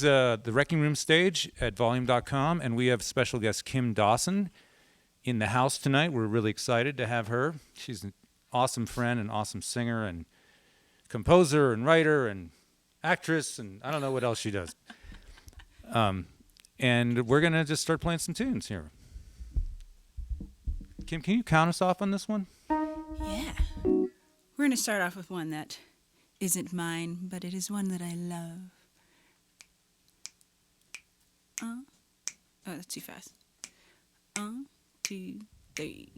The Wrecking Room stage at volume.com, and we have special guest Kim Dawson in the house tonight. We're really excited to have her. She's an awesome friend, an awesome singer, and composer, and writer, and actress, and I don't know what else she does. And we're going to just start playing some tunes here. Kim, can you count us off on this one? Yeah. We're going to start off with one that isn't mine, but it is one that I love. Oh, that's too fast. 1, 2, 3.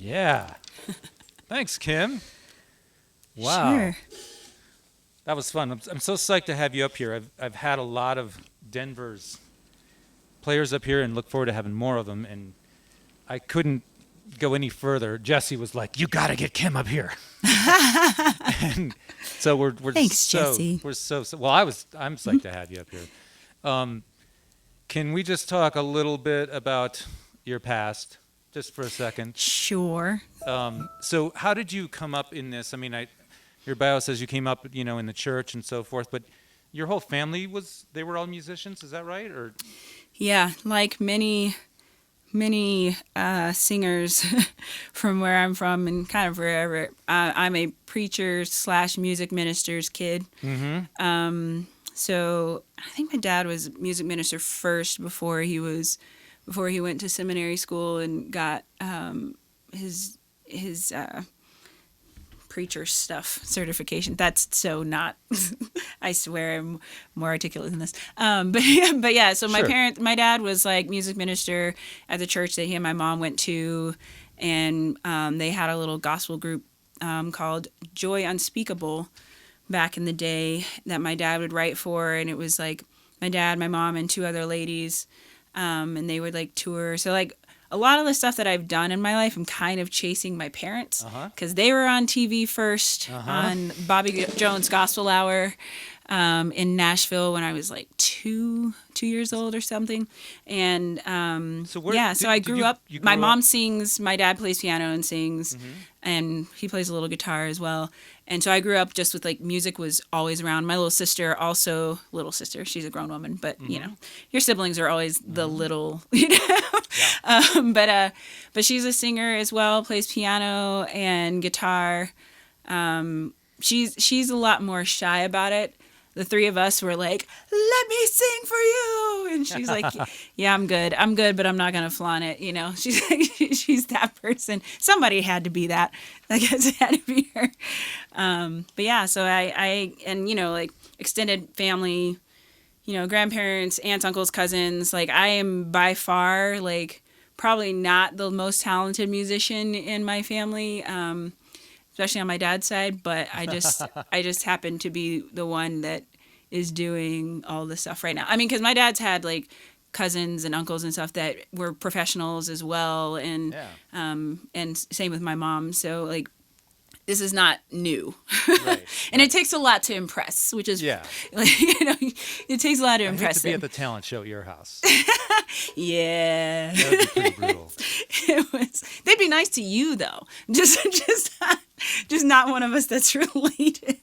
Yeah. Thanks, Kim. Wow. Sure. That was fun. I'm so psyched to have you up here. I've had a lot of Denver's players up here and look forward to having more of them. And I couldn't go any further. Jesse was like, "You got to get Kim up here." And so we're Thanks, Jesse. We're so well. I'm psyched to have you up here. Can we just talk a little bit about your past, just for a second? Sure. So how did you come up in this? I mean, your bio says you came up, in the church and so forth, but your whole family they were all musicians, is that right? Or Yeah, like many singers from where I'm from and kind of wherever. I'm a preacher / music minister's kid. Mm-hmm. So I think my dad was music minister first before he went to seminary school and got his preacher stuff certification. That's so not. I swear I'm more articulate than this. But yeah. So my dad was like music minister at the church that he and my mom went to, and they had a little gospel group called Joy Unspeakable back in the day that my dad would write for, and it was like my dad, my mom, and 2 other ladies, and they would like tour. So like a lot of the stuff that I've done in my life, I'm kind of chasing my parents because they were on TV first on Bobby Jones Gospel Hour in Nashville when I was like two years old or something. And so I grew up. My mom sings, my dad plays piano and sings, and he plays a little guitar as well. And so I grew up just with like music was always around. My little sister, she's a grown woman, but your siblings are always the little, but she's a singer as well, plays piano and guitar. She's a lot more shy about it. The 3 of us were like, "Let me sing for you," and she's like, "Yeah, I'm good, but I'm not gonna flaunt it." She's like, she's that person. Somebody had to be that. I guess it had to be her. But yeah, so I like extended family, grandparents, aunts, uncles, cousins. Like I am by far like probably not the most talented musician in my family. Especially on my dad's side, but I just happen to be the one that is doing all this stuff right now. I mean, because my dad's had like cousins and uncles and stuff that were professionals as well, and same with my mom. So like, this is not new, and it takes a lot to impress, which is like, it takes a lot to impress. I hate to be at the talent show at your house. Yeah, that would be pretty brutal. They'd be nice to you though, just not one of us that's related.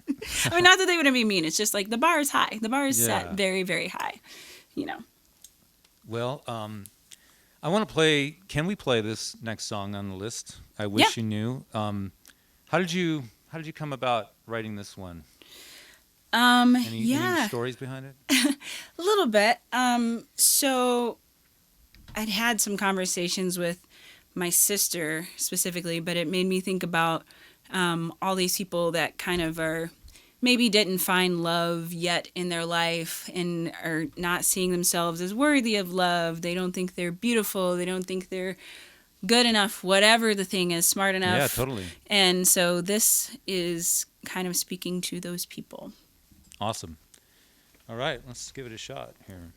I mean, not that they wouldn't be mean. It's just like the bar is high. The bar is set very, very high. Well, I want to play. Can we play this next song on the list? I Wish You Knew. How did you come about writing this one? Any stories behind it? A little bit. So I'd had some conversations with my sister specifically, but it made me think about all these people that kind of are maybe didn't find love yet in their life and are not seeing themselves as worthy of love. They don't think they're beautiful. They don't think they're good enough, whatever the thing is, smart enough. Yeah, totally. And so this is kind of speaking to those people. Awesome. All right, let's give it a shot here.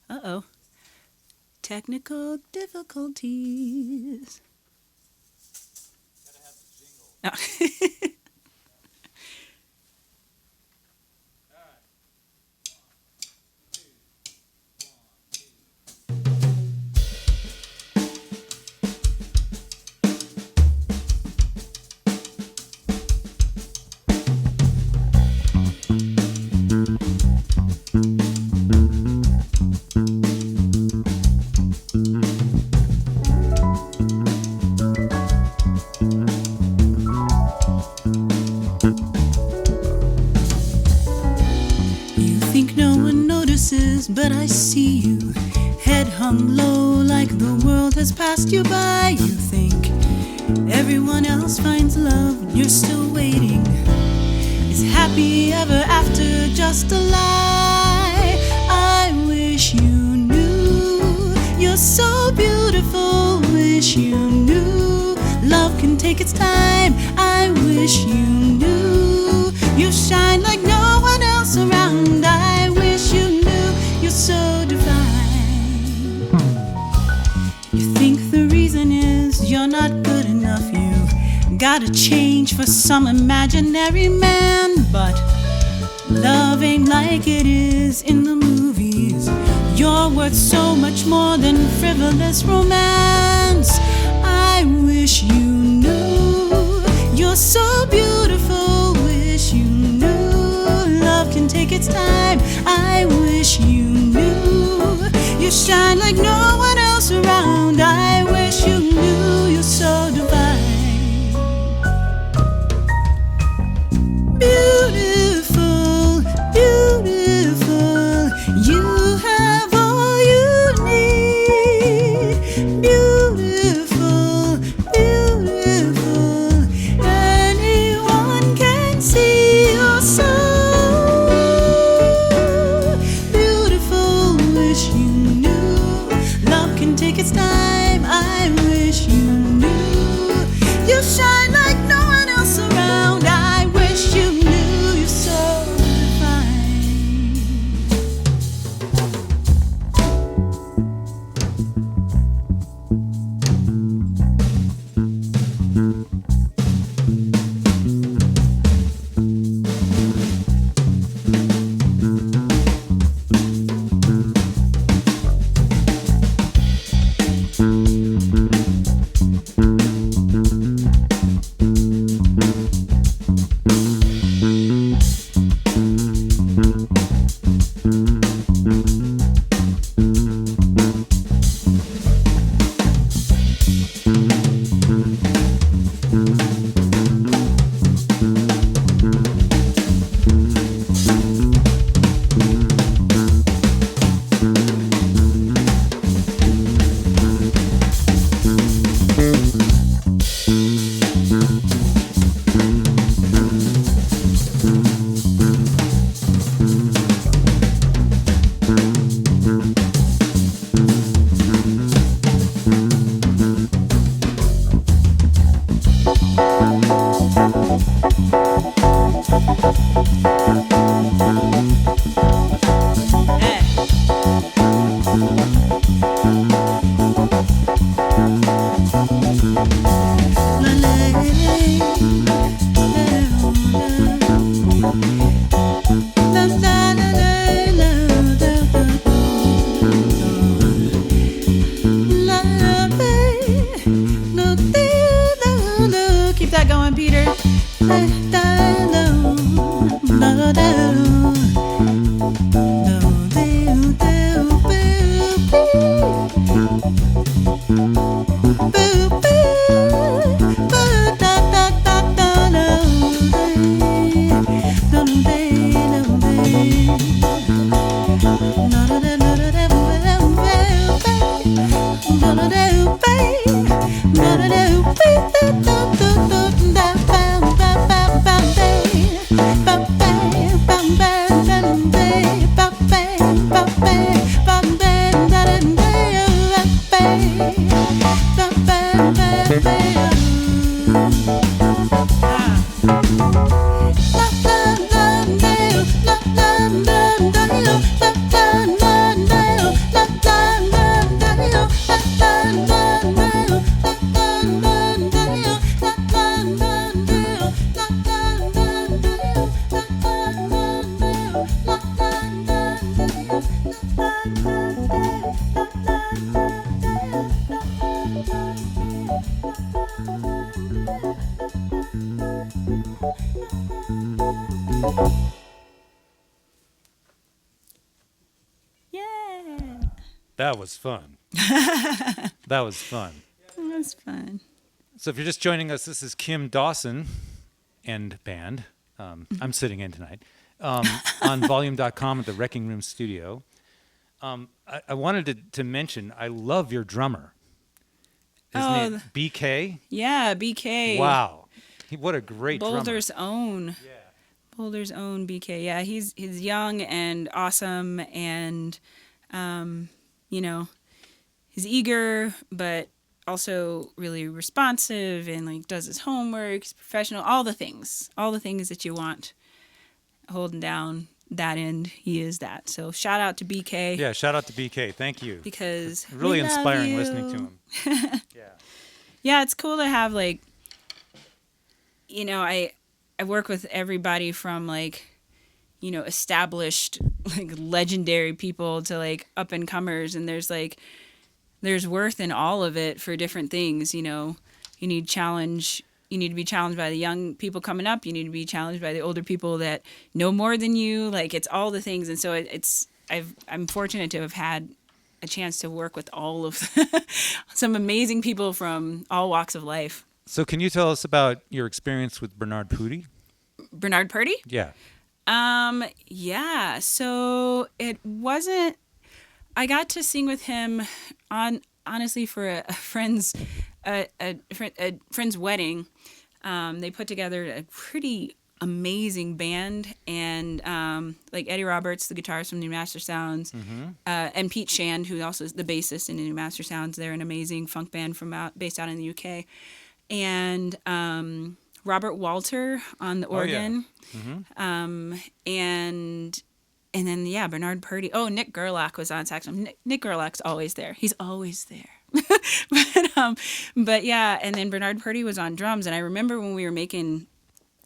Uh-oh. Technical difficulties. Gotta have the jingle. Oh. But I see you, head hung low like the world has passed you by. You think everyone else finds love and you're still waiting. Is happy ever after just a lie? I wish you knew you're so beautiful. Wish you knew love can take its time. I wish you knew you shine like no one else around. I wish you knew you're so divine. You think the reason is you're not good enough. You gotta change for some imaginary man. But love ain't like it is in the movies. You're worth so much more than frivolous romance. I wish you knew you're so beautiful. Wish you knew love can take its time. I wish you knew you shine like no one else around. I wish you knew you're so divine. Beautiful, beautiful, you have all you need. Beautiful, beautiful, anyone can see your soul. Beautiful, wish you knew love can take its time. I wish you knew you shine like no one else around. I wish you knew you're so divine. Keep that going, Peter. Yeah. That was fun. That was fun. That was fun. So if you're just joining us, this is Kim Dawson and band. I'm sitting in tonight on volume.com at the Wrecking Room Studio. I wanted to mention, I love your drummer. Isn't it BK? Yeah, BK. Wow. What a great Boulder's drummer. own. Yeah. Boulder's own BK. Yeah, he's young and awesome, and he's eager, but also really responsive, and like does his homework. He's professional. All the things that you want. Holding down that end, he is that. So shout out to BK. Yeah, shout out to BK. Thank you. Because really we love inspiring you. listening to him. Yeah. Yeah, it's cool to have I work with everybody from established legendary people to up and comers, and there's worth in all of it for different things. You need challenge. You need to be challenged by the young people coming up. You need to be challenged by the older people that know more than you. It's all the things, and so I'm fortunate to have had a chance to work with all of some amazing people from all walks of life. So can you tell us about your experience with Bernard Pudi? Bernard Purdy? Yeah. Yeah. So it wasn't. I got to sing with him honestly for a friend's wedding. They put together a pretty amazing band, and Eddie Roberts, the guitarist from New Master Sounds, and Pete Shand, who also is the bassist in New Master Sounds. They're an amazing funk band based out in the UK, and Robert Walter on the organ, and then Bernard Purdy. Oh, Nick Gerlach was on saxophone. Nick Gerlach's always there. He's always there. but yeah, and then Bernard Purdy was on drums, and I remember when we were making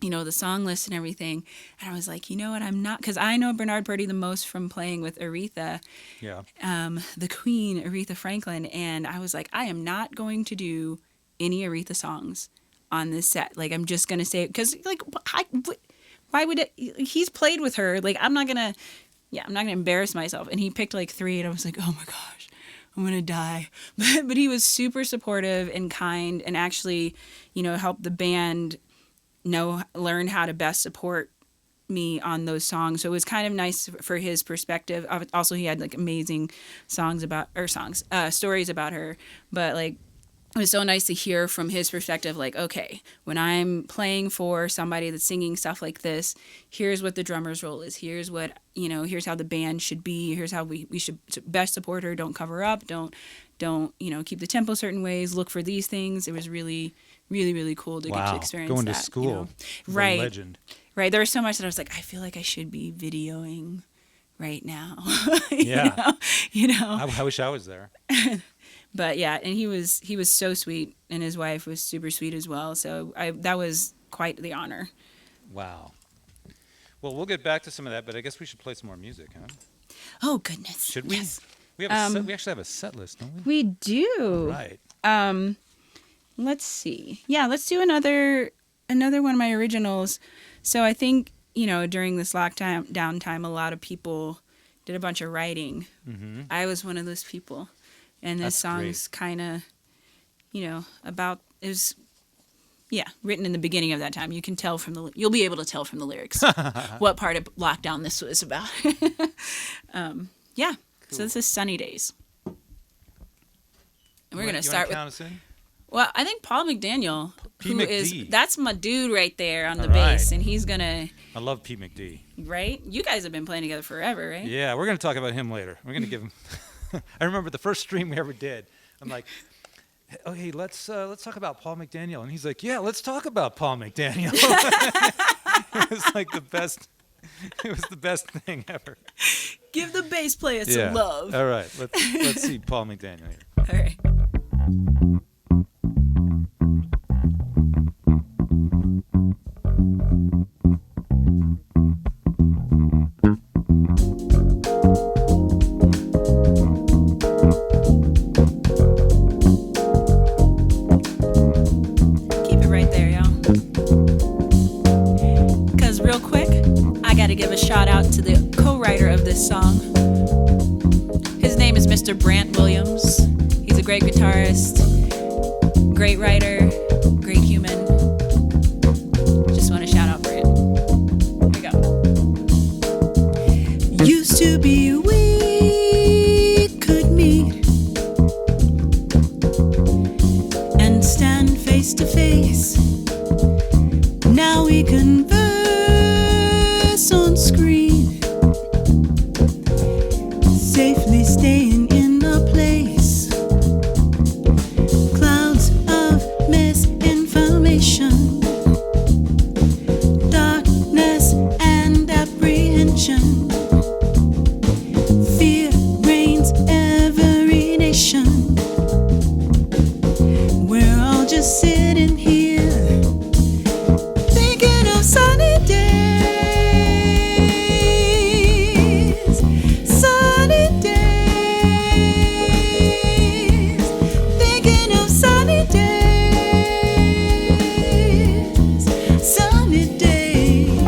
the song list and everything, and I was like, you know what, I'm not, because I know Bernard Purdy the most from playing with Aretha, the Queen, Aretha Franklin, and I was like, I am not going to do any Aretha songs on this set. I'm just going to say it, because why would it, he's played with her, I'm not going to embarrass myself, and he picked 3, and I was like, oh my gosh, I'm going to die. But he was super supportive and kind, and actually, helped the band learn how to best support me on those songs. So it was kind of nice for his perspective. Also, he had amazing stories about her, but it was so nice to hear from his perspective, okay, when I'm playing for somebody that's singing stuff like this, here's what the drummer's role is. Here's what, here's how the band should be. Here's how we should best support her. Don't cover up. Don't, keep the tempo certain ways. Look for these things. It was really, really, really cool to get to experience going that. to school. Right. Legend. Right. There was so much that I was like, I feel like I should be videoing right now. Yeah. You know? I wish I was there. But yeah, and he was so sweet, and his wife was super sweet as well. So that was quite the honor. Wow. Well, we'll get back to some of that, but I guess we should play some more music, huh? Oh goodness. Should we? Yes. We actually have a set list, don't we? We do. Right. Let's see. Yeah, let's do another one of my originals. So I think, during this lockdown downtime, a lot of people did a bunch of writing. Mm-hmm. I was one of those people. And this song's kind of, about, it was, written in the beginning of that time. You can tell you'll be able to tell from the lyrics what part of lockdown this was about. Cool. So this is Sunny Days. And we're going to start with, well, I think Paul McDaniel, that's my dude right there on the bass, and he's going to. I love Pete McD. Right? You guys have been playing together forever, right? Yeah, we're going to talk about him later. We're going to give him. I remember the first stream we ever did. I'm like, okay, let's talk about Paul McDaniel, and he's like, yeah, let's talk about Paul McDaniel. It was the best. It was the best thing ever. Give the bass player some love. All right, let's see Paul McDaniel here. All right. Give a shout out to the co-writer of this song. His name is Mr. Brant Williams. He's a great guitarist, great writer, great human. Just want to shout out Brant. Here we go. Used to be we could meet converse on screen, safely staying in a place. Clouds of misinformation, darkness and apprehension. Fear reigns every nation. We're all just sitting here thinking of sunny days, sunny days, thinking of sunny days, sunny days.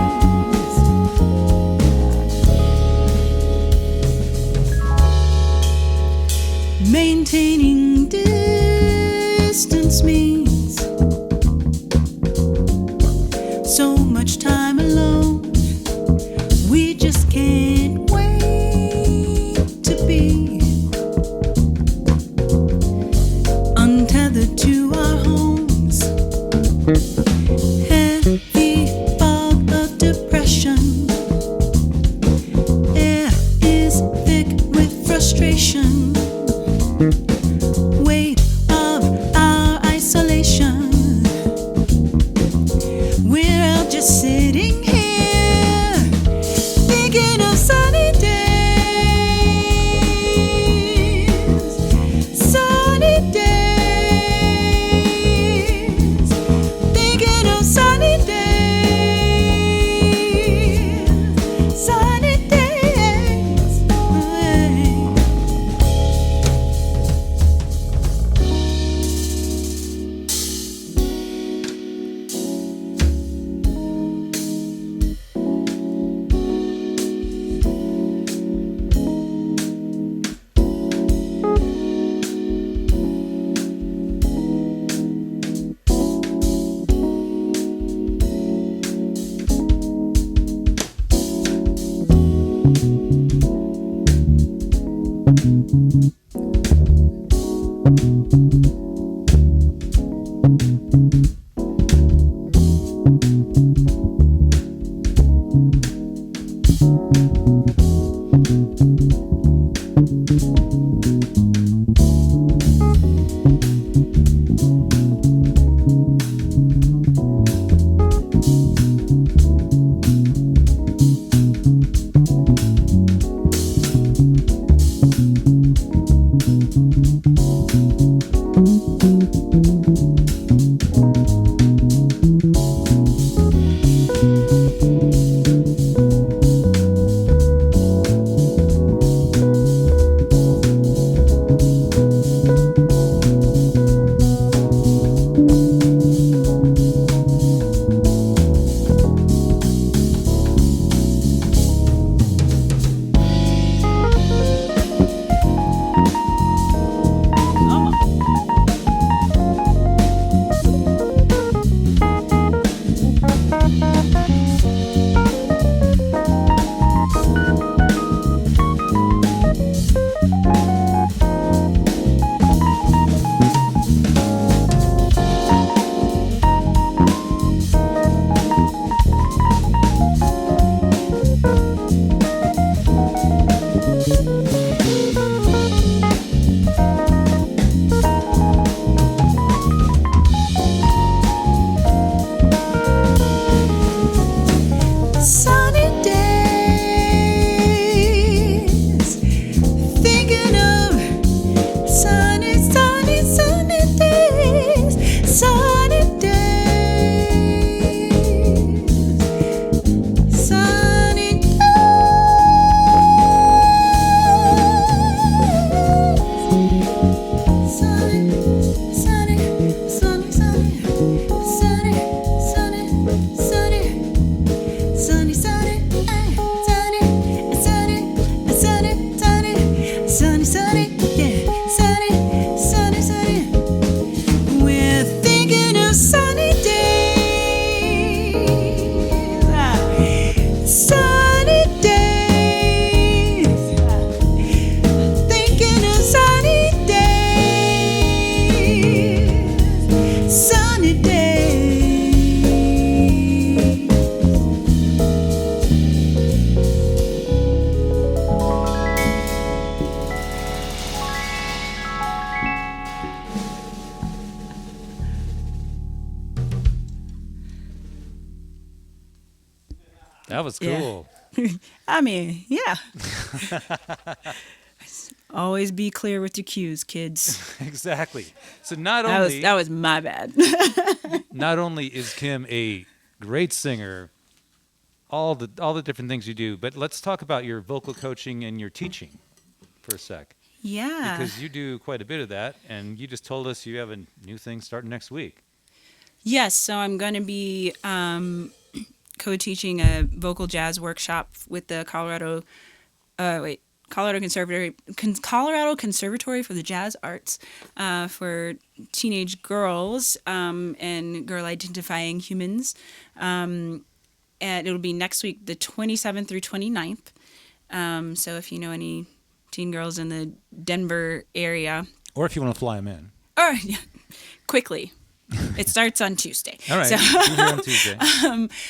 Maintaining distance means so much time alone. We just can't wait to be untethered to our homes. Heavy fog of depression. Air is thick with frustration. Weight of our isolation. We're all just sitting here thinking of sunny days, sunny days, thinking of sunny days, sunny days. That was Yeah. cool. I mean, yeah. Always be clear with your cues, kids. Exactly. So not That was my bad. not only is Kim a great singer, all the different things you do, but let's talk about your vocal coaching and your teaching for a sec. Yeah. Because you do quite a bit of that, and you just told us you have a new thing starting next week. Yes, so I'm going to be co-teaching a vocal jazz workshop with the Colorado Conservatory for the Jazz Arts for teenage girls and girl-identifying humans. And it'll be next week, the 27th through 29th. So if you know any teen girls in the Denver area. Or if you want to fly them in. Or, quickly. It starts on Tuesday. All right, So, be here on Tuesday.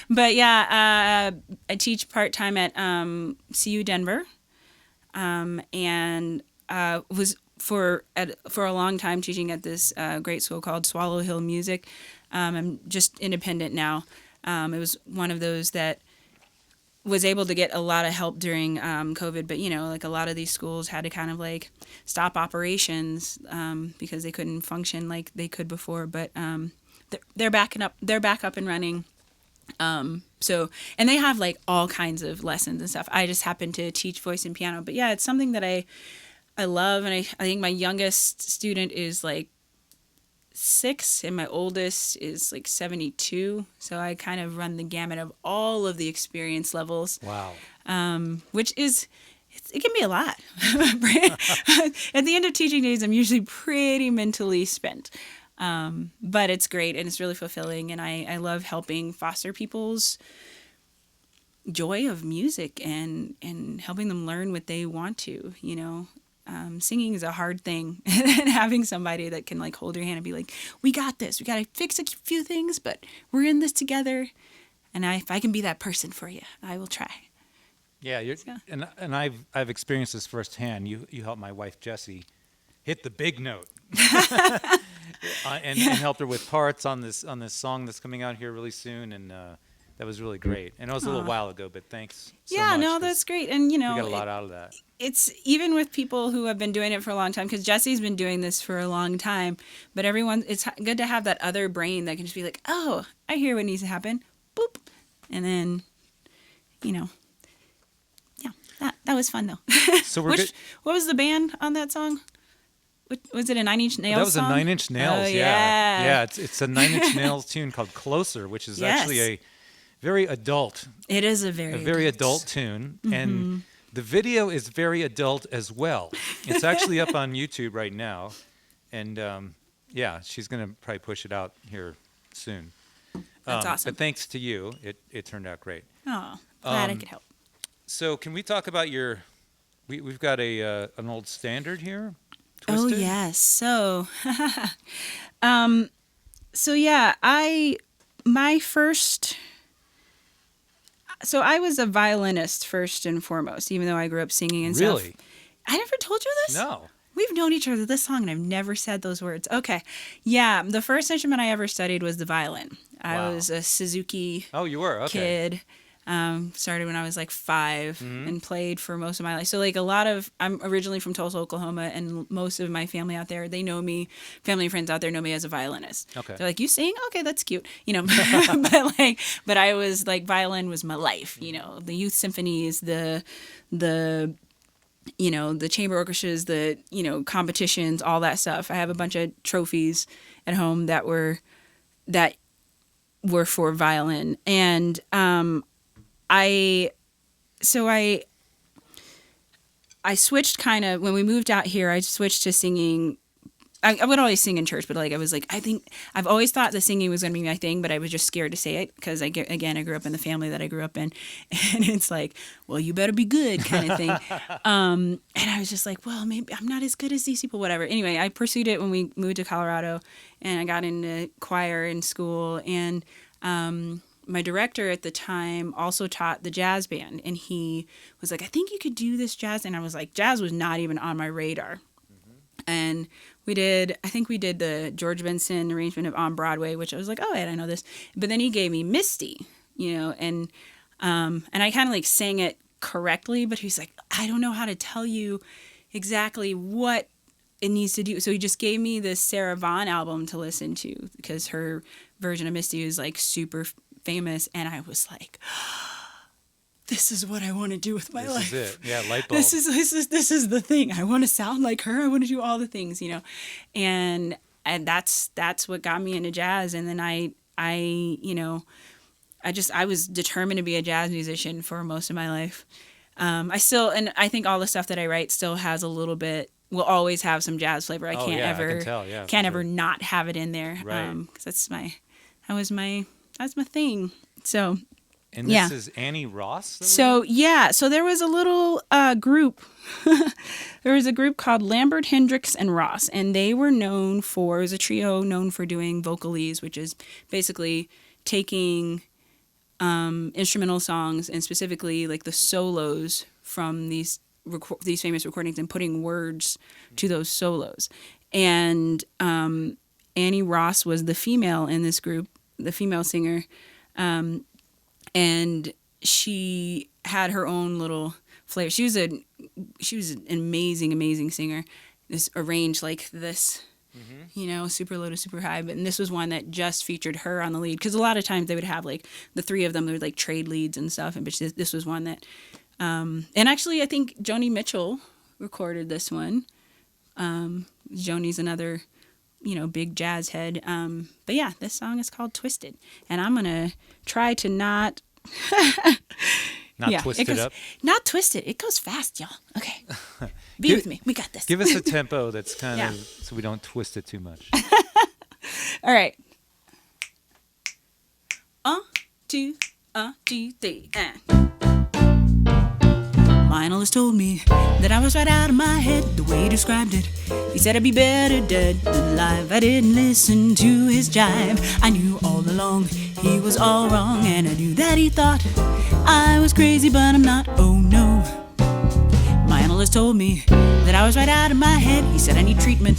but yeah, I teach part-time at CU Denver. And was for a long time teaching at this great school called Swallow Hill Music. I'm just independent now. It was one of those that was able to get a lot of help during COVID, but like a lot of these schools had to kind of like stop operations because they couldn't function like they could before. But they're back up and running. So, and they have like all kinds of lessons and stuff. I just happen to teach voice and piano, but yeah, it's something that I love. And I think my youngest student is like 6 and my oldest is like 72. So I kind of run the gamut of all of the experience levels. Wow. Which is, it can be a lot. At the end of teaching days, I'm usually pretty mentally spent. But it's great and it's really fulfilling, and I love helping foster people's joy of music and helping them learn what they want to, Singing is a hard thing, and having somebody that can like hold your hand and be like, we got this, we got to fix a few things, but we're in this together. And if I can be that person for you, I will try. Yeah, and I've experienced this firsthand. You helped my wife Jessie hit the big note. And helped her with parts on this song that's coming out here really soon, and that was really great. And it was a little while ago, but thanks so much. No, that's great. And we got a lot out of that. It's even with people who have been doing it for a long time, because Jesse's been doing this for a long time, but it's good to have that other brain that can just be like, oh, I hear what needs to happen, boop, and then that was fun though. So what was the band on that song? Was it a Nine Inch Nails That was song? a Nine Inch Nails, Oh, yeah. Yeah, it's a Nine Inch Nails tune called Closer, which is actually a very adult. It is a very adult tune, and the video is very adult as well. It's actually up on YouTube right now, and she's going to probably push it out here soon. That's awesome. But thanks to you, it turned out great. Oh, glad I could help. So can we talk about we've got an old standard here? Twisted? Oh yes. So, I was a violinist first and foremost, even though I grew up singing and stuff. Really? I never told you this? No. We've known each other this long and I've never said those words. Okay. Yeah. The first instrument I ever studied was the violin. I was a Suzuki Oh, you were? Okay. kid. Started when I was like 5 and played for most of my life. So like I'm originally from Tulsa, Oklahoma, and most of my family out there, they know me, family and friends out there know me as a violinist. Okay. They're like, you sing? Okay, that's cute. But I was like, violin was my life, the youth symphonies, the chamber orchestras, the, competitions, all that stuff. I have a bunch of trophies at home that were for violin. And, I switched kind of, when we moved out here, I switched to singing. I would always sing in church, but I was like, I think I've always thought the singing was going to be my thing, but I was just scared to say it because I grew up in the family that I grew up in, and it's like, well, you better be good kind of thing. And I was just like, well, maybe I'm not as good as these people, whatever. Anyway, I pursued it when we moved to Colorado, and I got into choir in school, and my director at the time also taught the jazz band, and he was like, I think you could do this jazz. And I was like, jazz was not even on my radar. And we did the George Benson arrangement of On Broadway, which I was like, oh, I know this. But then he gave me Misty, and And I kind of like sang it correctly, but he's like, I don't know how to tell you exactly what it needs to do. So he just gave me this Sarah Vaughan album to listen to because her version of Misty is like super famous. And I was like, this is what I want to do with my life. This is it. Yeah, light bulb. This is the thing. I want to sound like her. I want to do all the things, and that's what got me into jazz. And then I was determined to be a jazz musician for most of my life. And I think all the stuff that I write still has a little bit, will always have some jazz flavor. I can't ever not have it in there. Right. Cause that's my thing. So. And this is Annie Ross? So there was a little group. There was a group called Lambert, Hendricks, and Ross, and they were known for, it was a trio known for doing vocalese, which is basically taking instrumental songs and specifically like the solos from these famous recordings and putting words to those solos. And Annie Ross was the female in this group, the female singer. And she had her own little flavor. She was an amazing singer. This arranged like this, super low to super high. And this was one that just featured her on the lead. Because a lot of times they would have like the three of them, they would like trade leads and stuff. But this was one that, and actually I think Joni Mitchell recorded this one. Joni's another, big jazz head. But yeah, this song is called Twisted. And I'm going to try to not twist it up. Not twist it. It goes fast, y'all. Okay. Be with me. We got this. Give us a tempo that's kind of so we don't twist it too much. All right. 1, 2, 3, and. My analyst told me that I was right out of my head the way he described it. He said I'd be better dead than alive. I didn't listen to his jive. I knew all along he was all wrong, and I knew that he thought I was crazy, but I'm not, oh no. My analyst told me that I was right out of my head. He said I need treatment,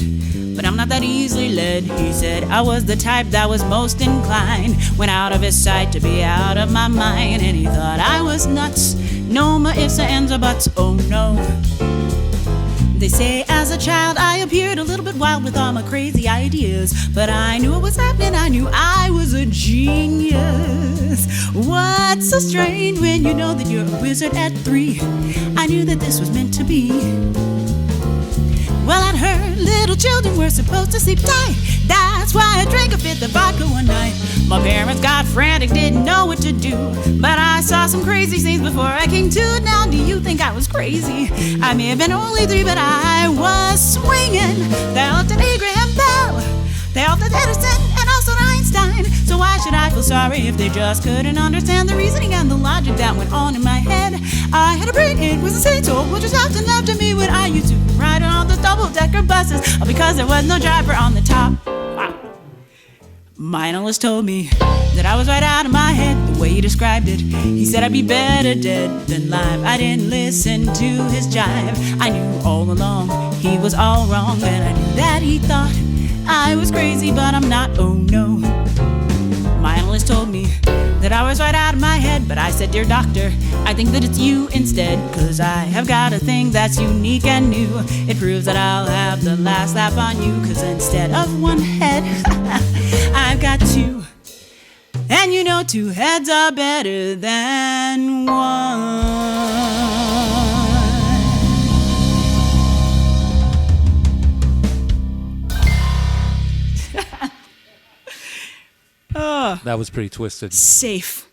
but I'm not that easily led. He said I was the type that was most inclined, went out of his sight to be out of my mind, and he thought I was nuts. No more ifs or ands or buts, oh no. They say as a child I appeared a little bit wild with all my crazy ideas, but I knew what was happening, I knew I was a genius. What's so strange when you know that you're a wizard at 3? I knew that this was meant to be. Well, I'd heard little children were supposed to sleep tight. That's why I drank a fifth of vodka one night. My parents got frantic, didn't know what to do, but I saw some crazy scenes before I came to. Now, do you think I was crazy? I may have been only 3, but I was swinging. Felt an Graham Bell, felt an Edison, and also an Einstein. So why should I feel sorry if they just couldn't understand the reasoning and the logic that went on in my head? I had a brain, it was insane, so what just happened after me when I used to ride on the double-decker buses, all because there was no driver on the top. Wow. My analyst told me that I was right out of my head the way he described it. He said I'd be better dead than live. I didn't listen to his jive. I knew all along he was all wrong, and I knew that he thought I was crazy, but I'm not, oh no. My analyst told me that I was right out of my head, but I said, dear doctor, I think that it's you instead, 'cause I have got a thing that's unique and new. It proves that I'll have the last laugh on you, 'cause instead of one head, I've got 2. And you know 2 heads are better than 1. Oh, that was pretty twisted. Safe.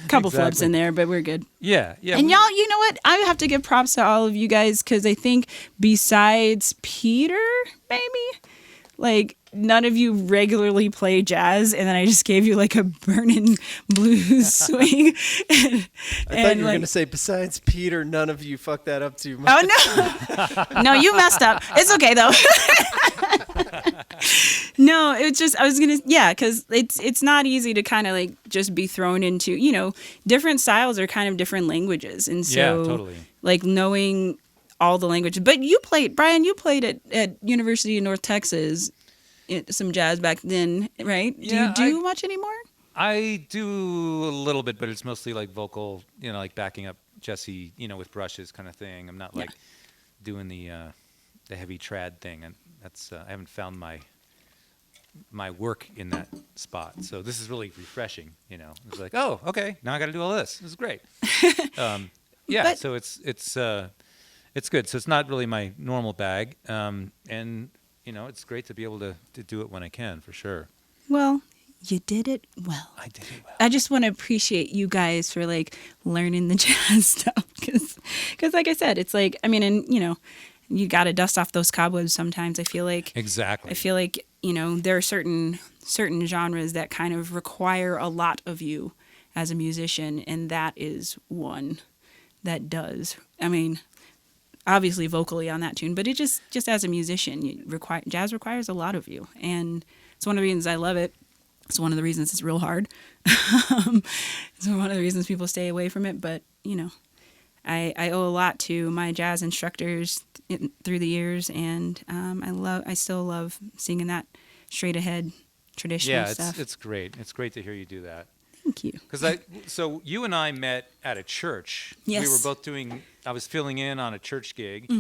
Couple flubs in there, but we're good. Yeah. And y'all, you know what? I have to give props to all of you guys, because I think besides Peter, maybe, like, none of you regularly play jazz, and then I just gave you like a burning blues swing. I thought you were going to say, besides Peter, none of you fucked that up too much. Oh, no. No, you messed up. It's okay, though. No, it's just, I was going to, because it's not easy to kind of like just be thrown into, different styles are kind of different languages. And so, totally. Like knowing all the languages. But Brian, you played at University of North Texas some jazz back then, right? Do you do much anymore? I do a little bit, but it's mostly like vocal, like backing up Jesse, with brushes kind of thing. I'm not like doing the heavy trad thing, and that's I haven't found my work in that spot. So this is really refreshing. It's like, oh, okay, now I got to do all this. This is great. Yeah, so it's good. So it's not really my normal bag, and it's great to be able to do it when I can, for sure. Well, you did it well. I did it well. I just want to appreciate you guys for like learning the jazz stuff, because like I said, it's like, I mean, and you got to dust off those cobwebs sometimes. I feel like exactly. I feel like there are certain genres that kind of require a lot of you as a musician, and that is one that does. I mean, obviously vocally on that tune, but it just as a musician, jazz requires a lot of you, and it's one of the reasons I love it. It's one of the reasons it's real hard. It's one of the reasons people stay away from it. But I owe a lot to my jazz instructors through the years, and I still love singing that straight ahead traditional stuff. Yeah, it's great. It's great to hear you do that. Thank you. So you and I met at a church. Yes. We were both I was filling in on a church gig,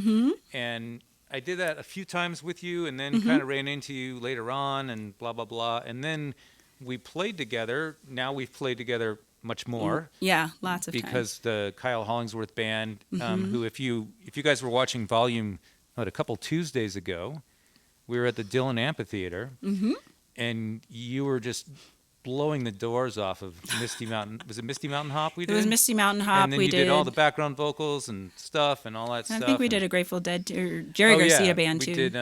and I did that a few times with you, and then kind of ran into you later on, and blah blah blah, and then we played together. Now we've played together much more. Yeah, lots of because times. the Kyle Hollingsworth band, who if you guys were watching Volume, a couple Tuesdays ago, we were at the Dillon Amphitheater, and you were just blowing the doors off of Misty Mountain. Was it Misty Mountain Hop we did? It was Misty Mountain Hop. And then you did all the background vocals and stuff and all that stuff. I think we did a Grateful Dead or Jerry Garcia band too. We did.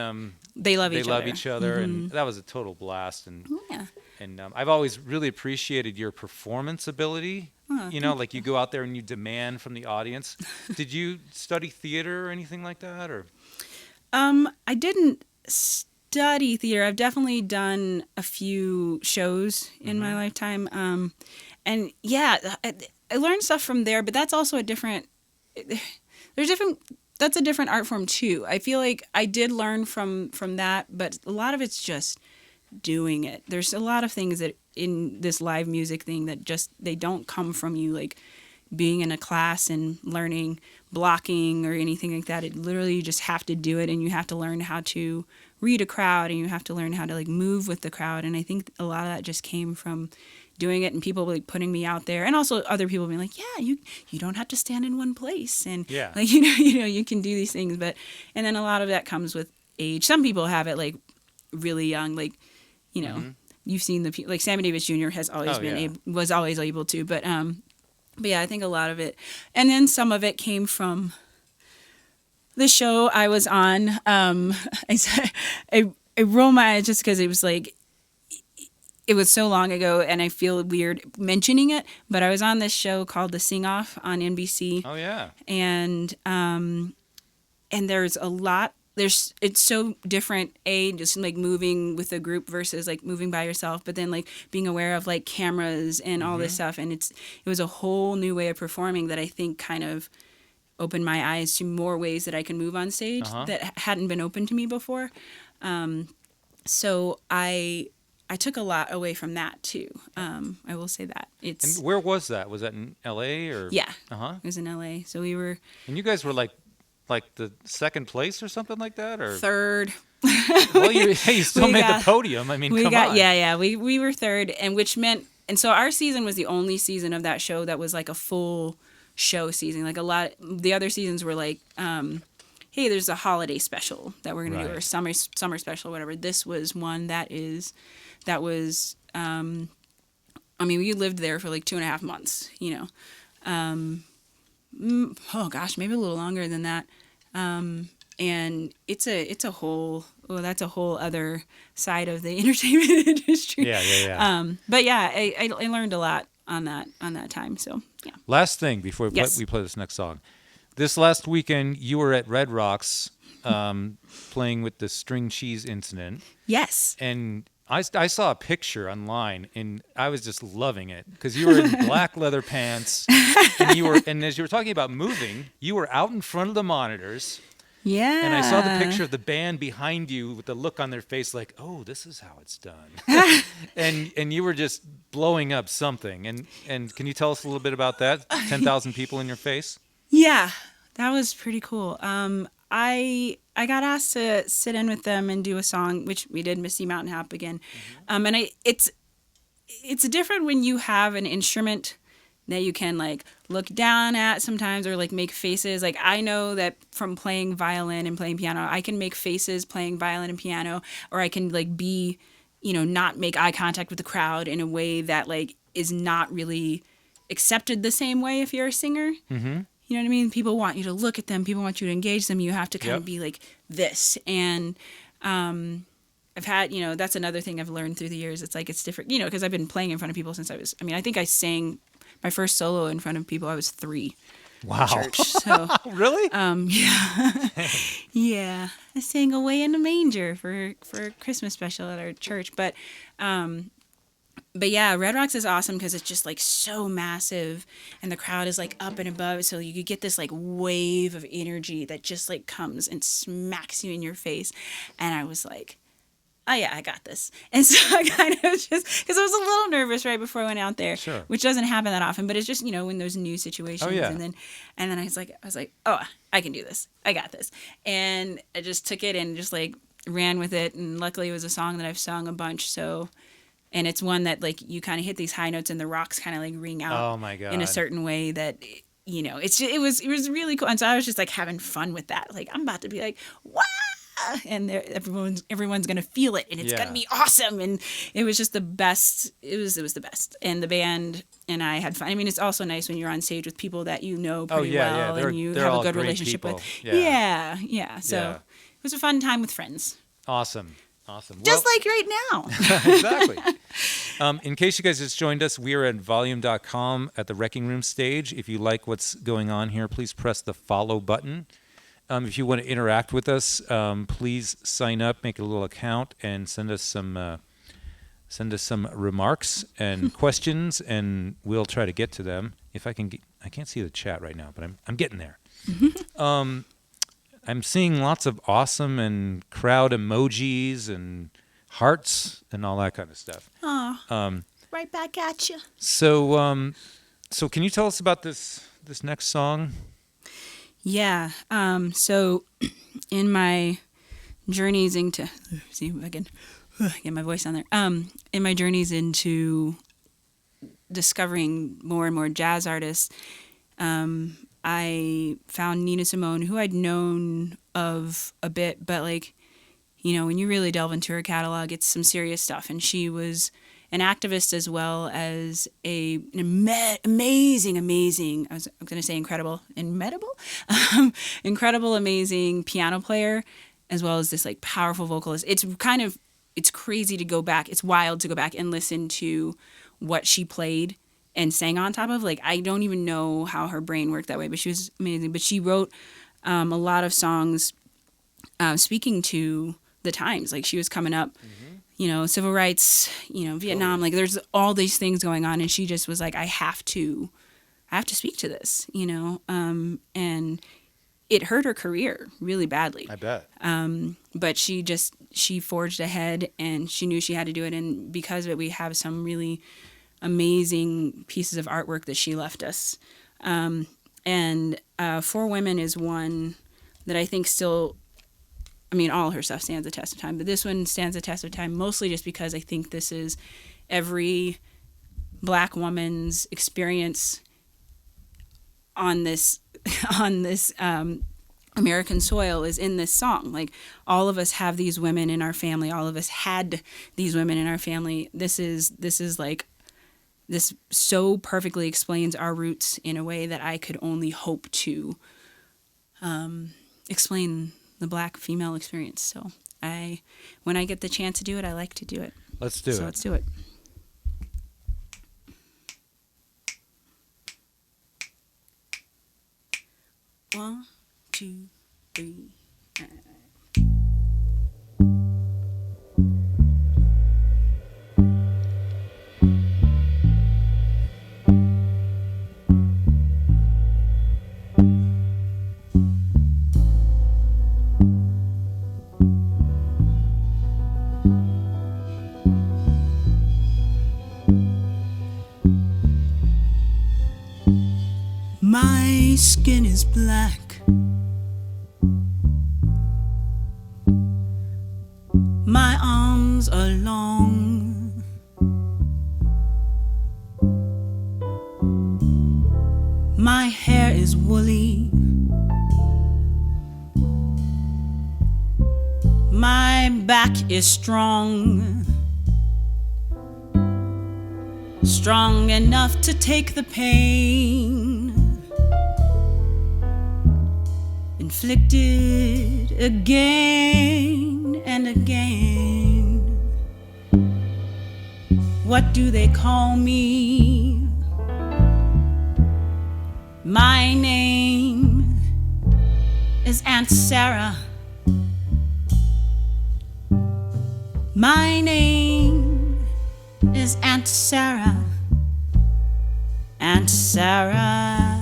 They love each other, and that was a total blast. And yeah. And I've always really appreciated your performance ability. Like you go out there and you demand from the audience. Did you study theater or anything like that, or? I didn't study theater. I've definitely done a few shows in my lifetime. And yeah, I learned stuff from there, but that's also that's a different art form too. I feel like I did learn from that, but a lot of it's just doing it. There's a lot of things that in this live music thing that just, they don't come from you like being in a class and learning blocking or anything like that. It literally, you just have to do it, and you have to learn how to read a crowd, and you have to learn how to like move with the crowd. And I think a lot of that just came from doing it, and people like putting me out there, and also other people being like, yeah, you don't have to stand in one place, and like you can do these things. But and then a lot of that comes with age. Some people have it like really young, like you've seen like Sammy Davis Jr. has always was always able to, but yeah, I think a lot of it, and then some of it came from the show I was on. I roll my eyes just because it was like, it was so long ago, and I feel weird mentioning it, but I was on this show called The Sing Off on NBC. Oh yeah. And there's a lot. It's so different, just like moving with a group versus like moving by yourself, but then like being aware of like cameras and all this stuff. And it was a whole new way of performing that I think kind of opened my eyes to more ways that I can move on stage that hadn't been open to me before. So I took a lot away from that too. I will say that. And where was that? Was that in LA or? Yeah. It was in LA. So we were. And you guys were like the second place or something like that, or third. Well, you still made the podium. I mean, come on. Yeah. We were third, and which meant, and so our season was the only season of that show that was like a full show season. Like the other seasons were like, hey, there's a holiday special that we're gonna do, or summer special, whatever. This was one that was. I mean, we lived there for like 2.5 months. Oh gosh, maybe a little longer than that. And it's a whole, that's a whole other side of the entertainment industry. Yeah. But yeah, I learned a lot on that time. So yeah. Last thing before we play this next song. This last weekend, you were at Red Rocks, playing with the string cheese incident. Yes. And I saw a picture online, and I was just loving it because you were in black leather pants, and as you were talking about moving, you were out in front of the monitors. Yeah. And I saw the picture of the band behind you with the look on their face like, oh, this is how it's done. and you were just blowing up something. And can you tell us a little bit about that? 10,000 people in your face? Yeah, that was pretty cool. I got asked to sit in with them and do a song, which we did, Misty Mountain Hop again. And it's different when you have an instrument that you can like look down at sometimes, or like make faces. Like I know that from playing violin and playing piano, I can make faces playing violin and piano, or I can like be, not make eye contact with the crowd in a way that like is not really accepted the same way if you're a singer. Mm-hmm. You know what I mean? People want you to look at them. People want you to engage them. You have to kind of be like this. And I've had, that's another thing I've learned through the years. It's like it's different, because I've been playing in front of people since I think I sang my first solo in front of people. I was 3. Wow. Church. So really? Yeah. Yeah. I sang Away in the Manger for a Christmas special at our church. But yeah, Red Rocks is awesome because it's just like so massive and the crowd is like up and above. So you could get this like wave of energy that just like comes and smacks you in your face. And I was like, oh yeah, I got this. And so I kind of just, because I was a little nervous right before I went out there, sure, which doesn't happen that often, but it's just, in those new situations. Oh, yeah. And then I was like, oh, I can do this. I got this. And I just took it and just like ran with it. And luckily it was a song that I've sung a bunch. So, and it's one that like you kind of hit these high notes and the rocks kind of like ring out oh my God. in a certain way that, it was really cool. And so I was just like having fun with that. Like I'm about to be like, wow. And everyone's gonna feel it, and it's gonna be awesome. And it was just the best. It was the best. And the band and I had fun. I mean, it's also nice when you're on stage with people that you know pretty well, and you have a good relationship with. Yeah. So it was a fun time with friends. Awesome. Just like right now. Exactly. In case you guys just joined us, we are at volume.com at the Wrecking Room stage. If you like what's going on here, please press the follow button. If you want to interact with us, please sign up, make a little account, and send us some remarks and questions, and we'll try to get to them. If I can, I can't see the chat right now, but I'm getting there. I'm seeing lots of awesome and crowd emojis and hearts and all that kind of stuff. Right back at you. So can you tell us about this next song? Yeah. So in my journeys into, see if I can get my voice on there. In my journeys into discovering more and more jazz artists, I found Nina Simone, who I'd known of a bit, but like, when you really delve into her catalog, it's some serious stuff. And she was an activist as well as an amazing, I was going to say incredible, amazing piano player, as well as this like powerful vocalist. It's crazy to go back. It's wild to go back and listen to what she played and sang on top of. Like, I don't even know how her brain worked that way, but she was amazing. But she wrote a lot of songs speaking to the times. Like, she was coming up, civil rights, Vietnam, like there's all these things going on. And she just was like, I have to speak to this, and it hurt her career really badly. I bet. But she forged ahead and she knew she had to do it. And because of it, we have some really amazing pieces of artwork that she left us. And For Women is one that I think still, all her stuff stands the test of time, but this one stands the test of time mostly just because I think this is every Black woman's experience on this American soil is in this song. Like, all of us have these women in our family. All of us had these women in our family. This is like, this so perfectly explains our roots in a way that I could only hope to explain the Black female experience. So when I get the chance to do it, I like to do it. Let's do it. Let's do it. One, 2, 3. My skin is black. My arms are long. My hair is woolly. My back is strong. Strong enough to take the pain inflicted again and again. What do they call me? My name is Aunt Sarah. My name is Aunt Sarah. Aunt Sarah.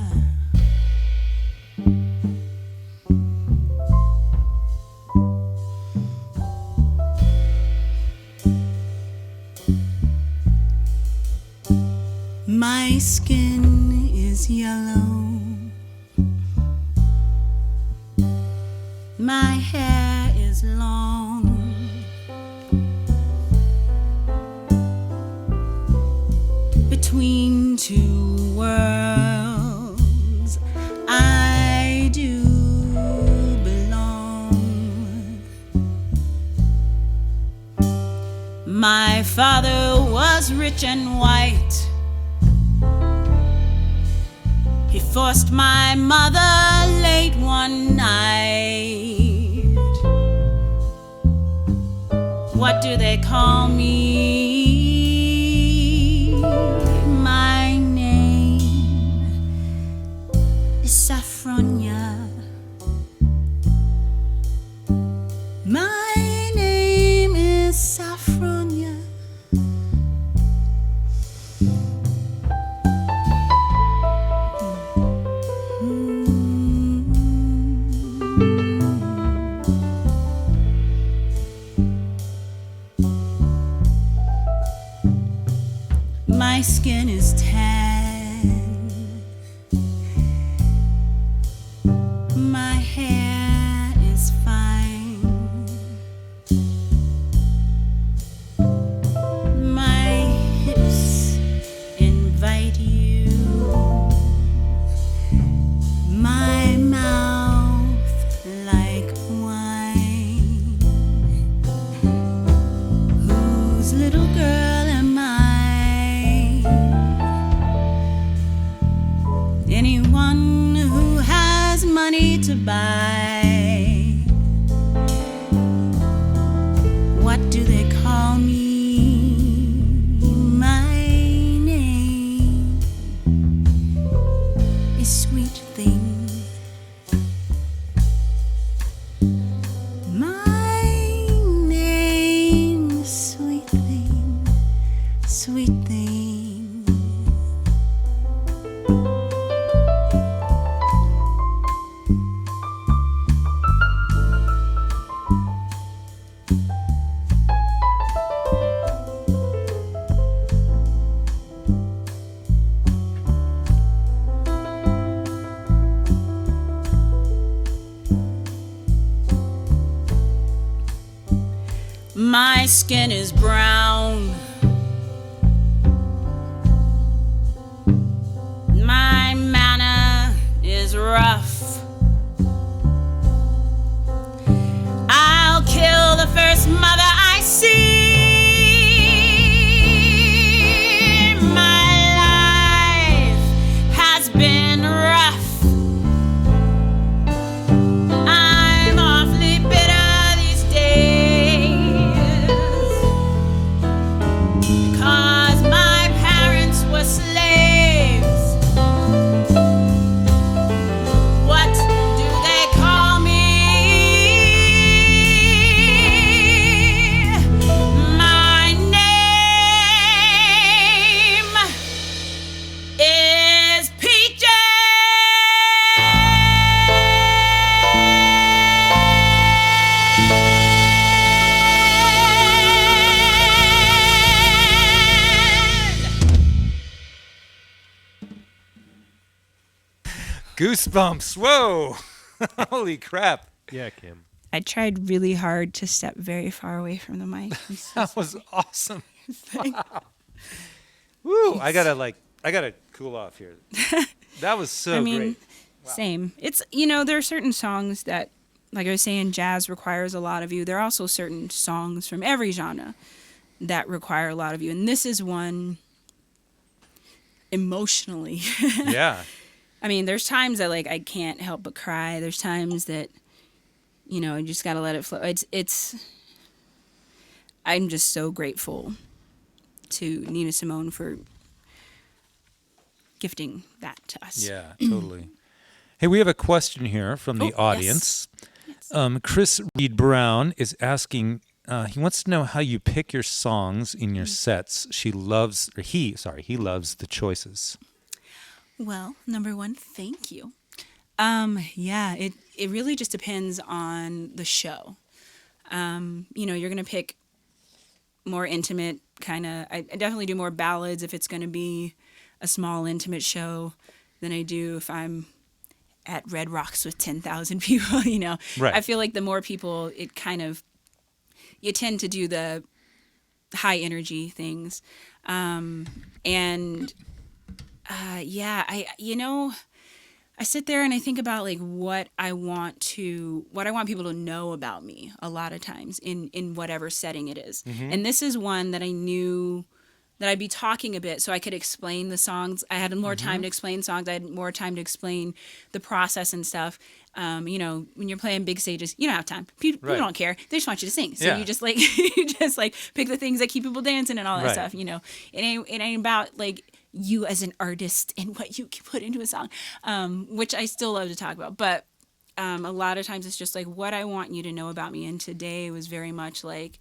My skin is yellow. My hair is long. Between two worlds, I do belong. My father was rich and white. He forced my mother late one night. What do they call me? My name is Saffronia. My name is Saffronia. My skin is tan. My hair is fine. My hips invite you. My mouth like wine. Whose little girl am I? Anyone who has money to buy. What do they call me? My name is Sweet Thing. My name is Sweet Thing, Sweet Thing. My skin is brown. My manner is rough. I'll kill the first mother I see. My life has been rough. I'm awfully bitter these days, 'cause my parents were slaves. Goosebumps. Whoa. Holy crap. Yeah, Kim. I tried really hard to step very far away from the mic. That was awesome. Wow. Woo. I gotta cool off here. That was so great. Wow. Same. It's, there are certain songs that, like I was saying, jazz requires a lot of you. There are also certain songs from every genre that require a lot of you. And this is one emotionally. Yeah. I mean, there's times that, like, I can't help but cry. There's times that, I just got to let it flow. I'm just so grateful to Nina Simone for gifting that to us. Yeah, totally. Hey, we have a question here from the audience. Yes. Chris Reed Brown is asking, he wants to know how you pick your songs in your sets. He loves the choices. Well, number one, thank you. Yeah, it really just depends on the show. You're going to pick more intimate kind of, I definitely do more ballads if it's going to be a small intimate show than I do if I'm at Red Rocks with 10,000 people, Right. I feel like the more people, you tend to do the high energy things. I sit there and I think about like what I want people to know about me a lot of times in whatever setting it is. Mm-hmm. And this is one that I knew that I'd be talking a bit so I could explain the songs. I had more time to explain songs. I had more time to explain the process and stuff. When you're playing big stages, you don't have time. People don't care. They just want you to sing. So you just pick the things that keep people dancing and all that stuff. It ain't about like you as an artist and what you can put into a song, which I still love to talk about. But a lot of times it's just like what I want you to know about me. And today was very much like,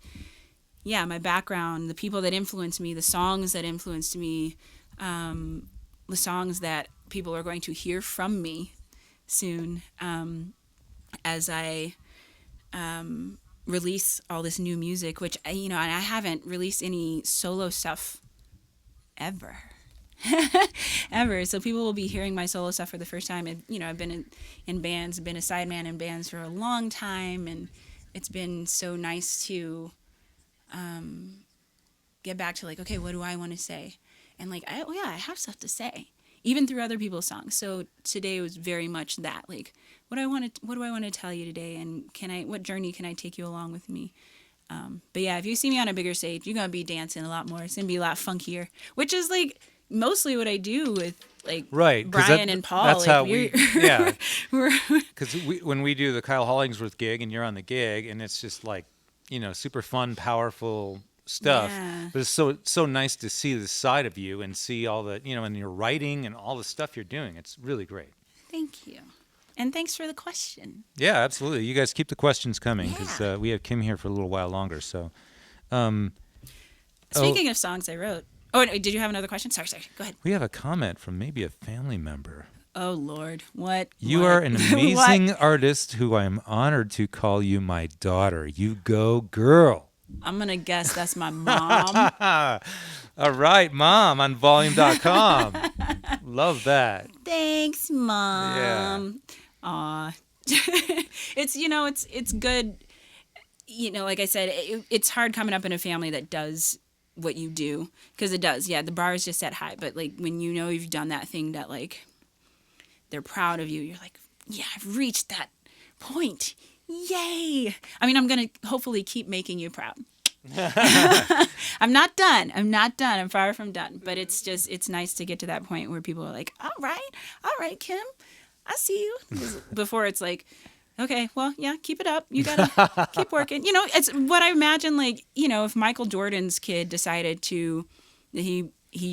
my background, the people that influenced me, the songs that influenced me, the songs that people are going to hear from me soon as I release all this new music, which, and I haven't released any solo stuff ever. Ever. So people will be hearing my solo stuff for the first time. And, I've been in bands, been a sideman in bands for a long time. And it's been so nice to get back to like, okay, what do I want to say? And like, I have stuff to say, even through other people's songs. So today was very much that, like, what do I want to tell you today? And what journey can I take you along with me? But yeah, if you see me on a bigger stage, you're going to be dancing a lot more. It's going to be a lot funkier, which is like mostly what I do with like Brian and Paul. That's like, how because when we do the Kyle Hollingsworth gig and you're on the gig and it's just like, super fun, powerful stuff. Yeah. But it's so nice to see the side of you and see all the, and your writing and all the stuff you're doing. It's really great. Thank you. And thanks for the question. Yeah, absolutely. You guys keep the questions coming because we have Kim here for a little while longer. So, speaking of songs I wrote. Oh, did you have another question? Sorry. Go ahead. We have a comment from maybe a family member. Oh, Lord. What? You are an amazing artist who I am honored to call you my daughter. You go, girl. I'm going to guess that's my mom. All right, Mom on volume.com. Love that. Thanks, Mom. Yeah. Aw. It's good. Like I said, it's hard coming up in a family that does what you do, because it does. Yeah, the bar is just set high. But like when you've done that thing that like they're proud of you, you're like, yeah, I've reached that point. Yay! I mean, I'm gonna hopefully keep making you proud. I'm not done. I'm far from done. But it's nice to get to that point where people are like, all right, Kim, I see you. Before it's like, okay, well, yeah, keep it up. You gotta keep working. It's what I imagine. Like, if Michael Jordan's kid decided he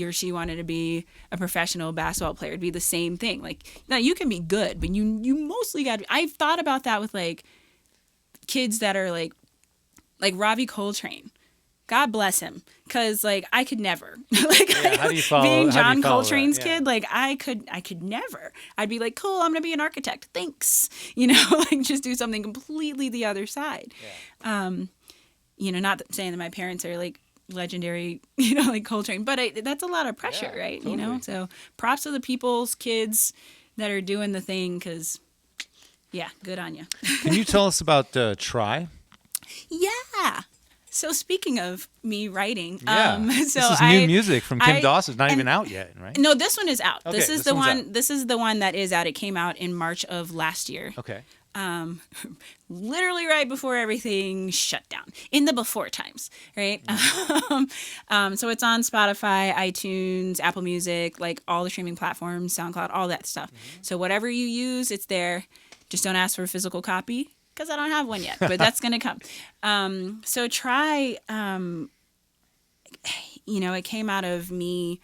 or she wanted to be a professional basketball player, it'd be the same thing. Like, now you can be good, but you mostly got. I've thought about that with like kids that are like Robbie Coltrane. God bless him, because like I could never. How do you follow? Being John Coltrane's kid, like I could never. I'd be like, cool, I'm gonna be an architect. Thanks, like just do something completely the other side. Yeah. Not saying that my parents are like legendary, like Coltrane, but that's a lot of pressure, right? Totally. So props to the people's kids, that are doing the thing, because, yeah, good on you. Can you tell us about Try? Yeah. So speaking of me writing, Yeah. so this is new music from Kim Dawson. It's not even out yet, right? No, this one is out. Okay, this is this one's one. out. This is the one that is out. It came out in March of last year. Okay. Literally right before everything shut down, in the before times, right? So it's on Spotify, iTunes, Apple Music, like all the streaming platforms, SoundCloud, all that stuff. So whatever you use, it's there. Just don't ask for a physical copy, because I don't have one yet, but that's going to come. So Try, it came out of me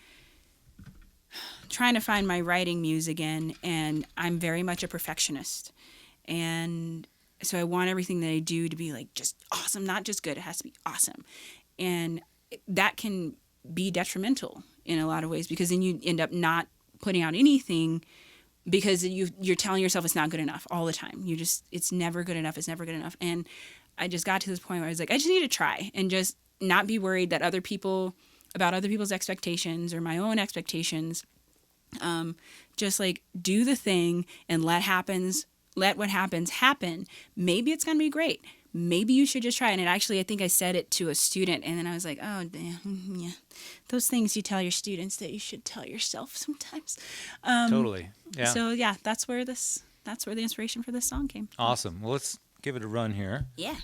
trying to find my writing muse again, and I'm very much a perfectionist. And so I want everything that I do to be like just awesome, not just good. It has to be awesome. And that can be detrimental in a lot of ways, because then you end up not putting out anything because you're telling yourself it's not good enough all the time. It's never good enough. It's never good enough. And I just got to this point where I was like, I just need to try and just not be worried that other people's expectations or my own expectations. Just like do the thing and let what happens happen. Maybe it's going to be great. Maybe you should just try it. And actually, I think I said it to a student, and then I was like, oh, damn, yeah. Those things you tell your students that you should tell yourself sometimes. Totally. Yeah. So, yeah, that's where the inspiration for this song came. Awesome. Well, let's give it a run here. Yeah.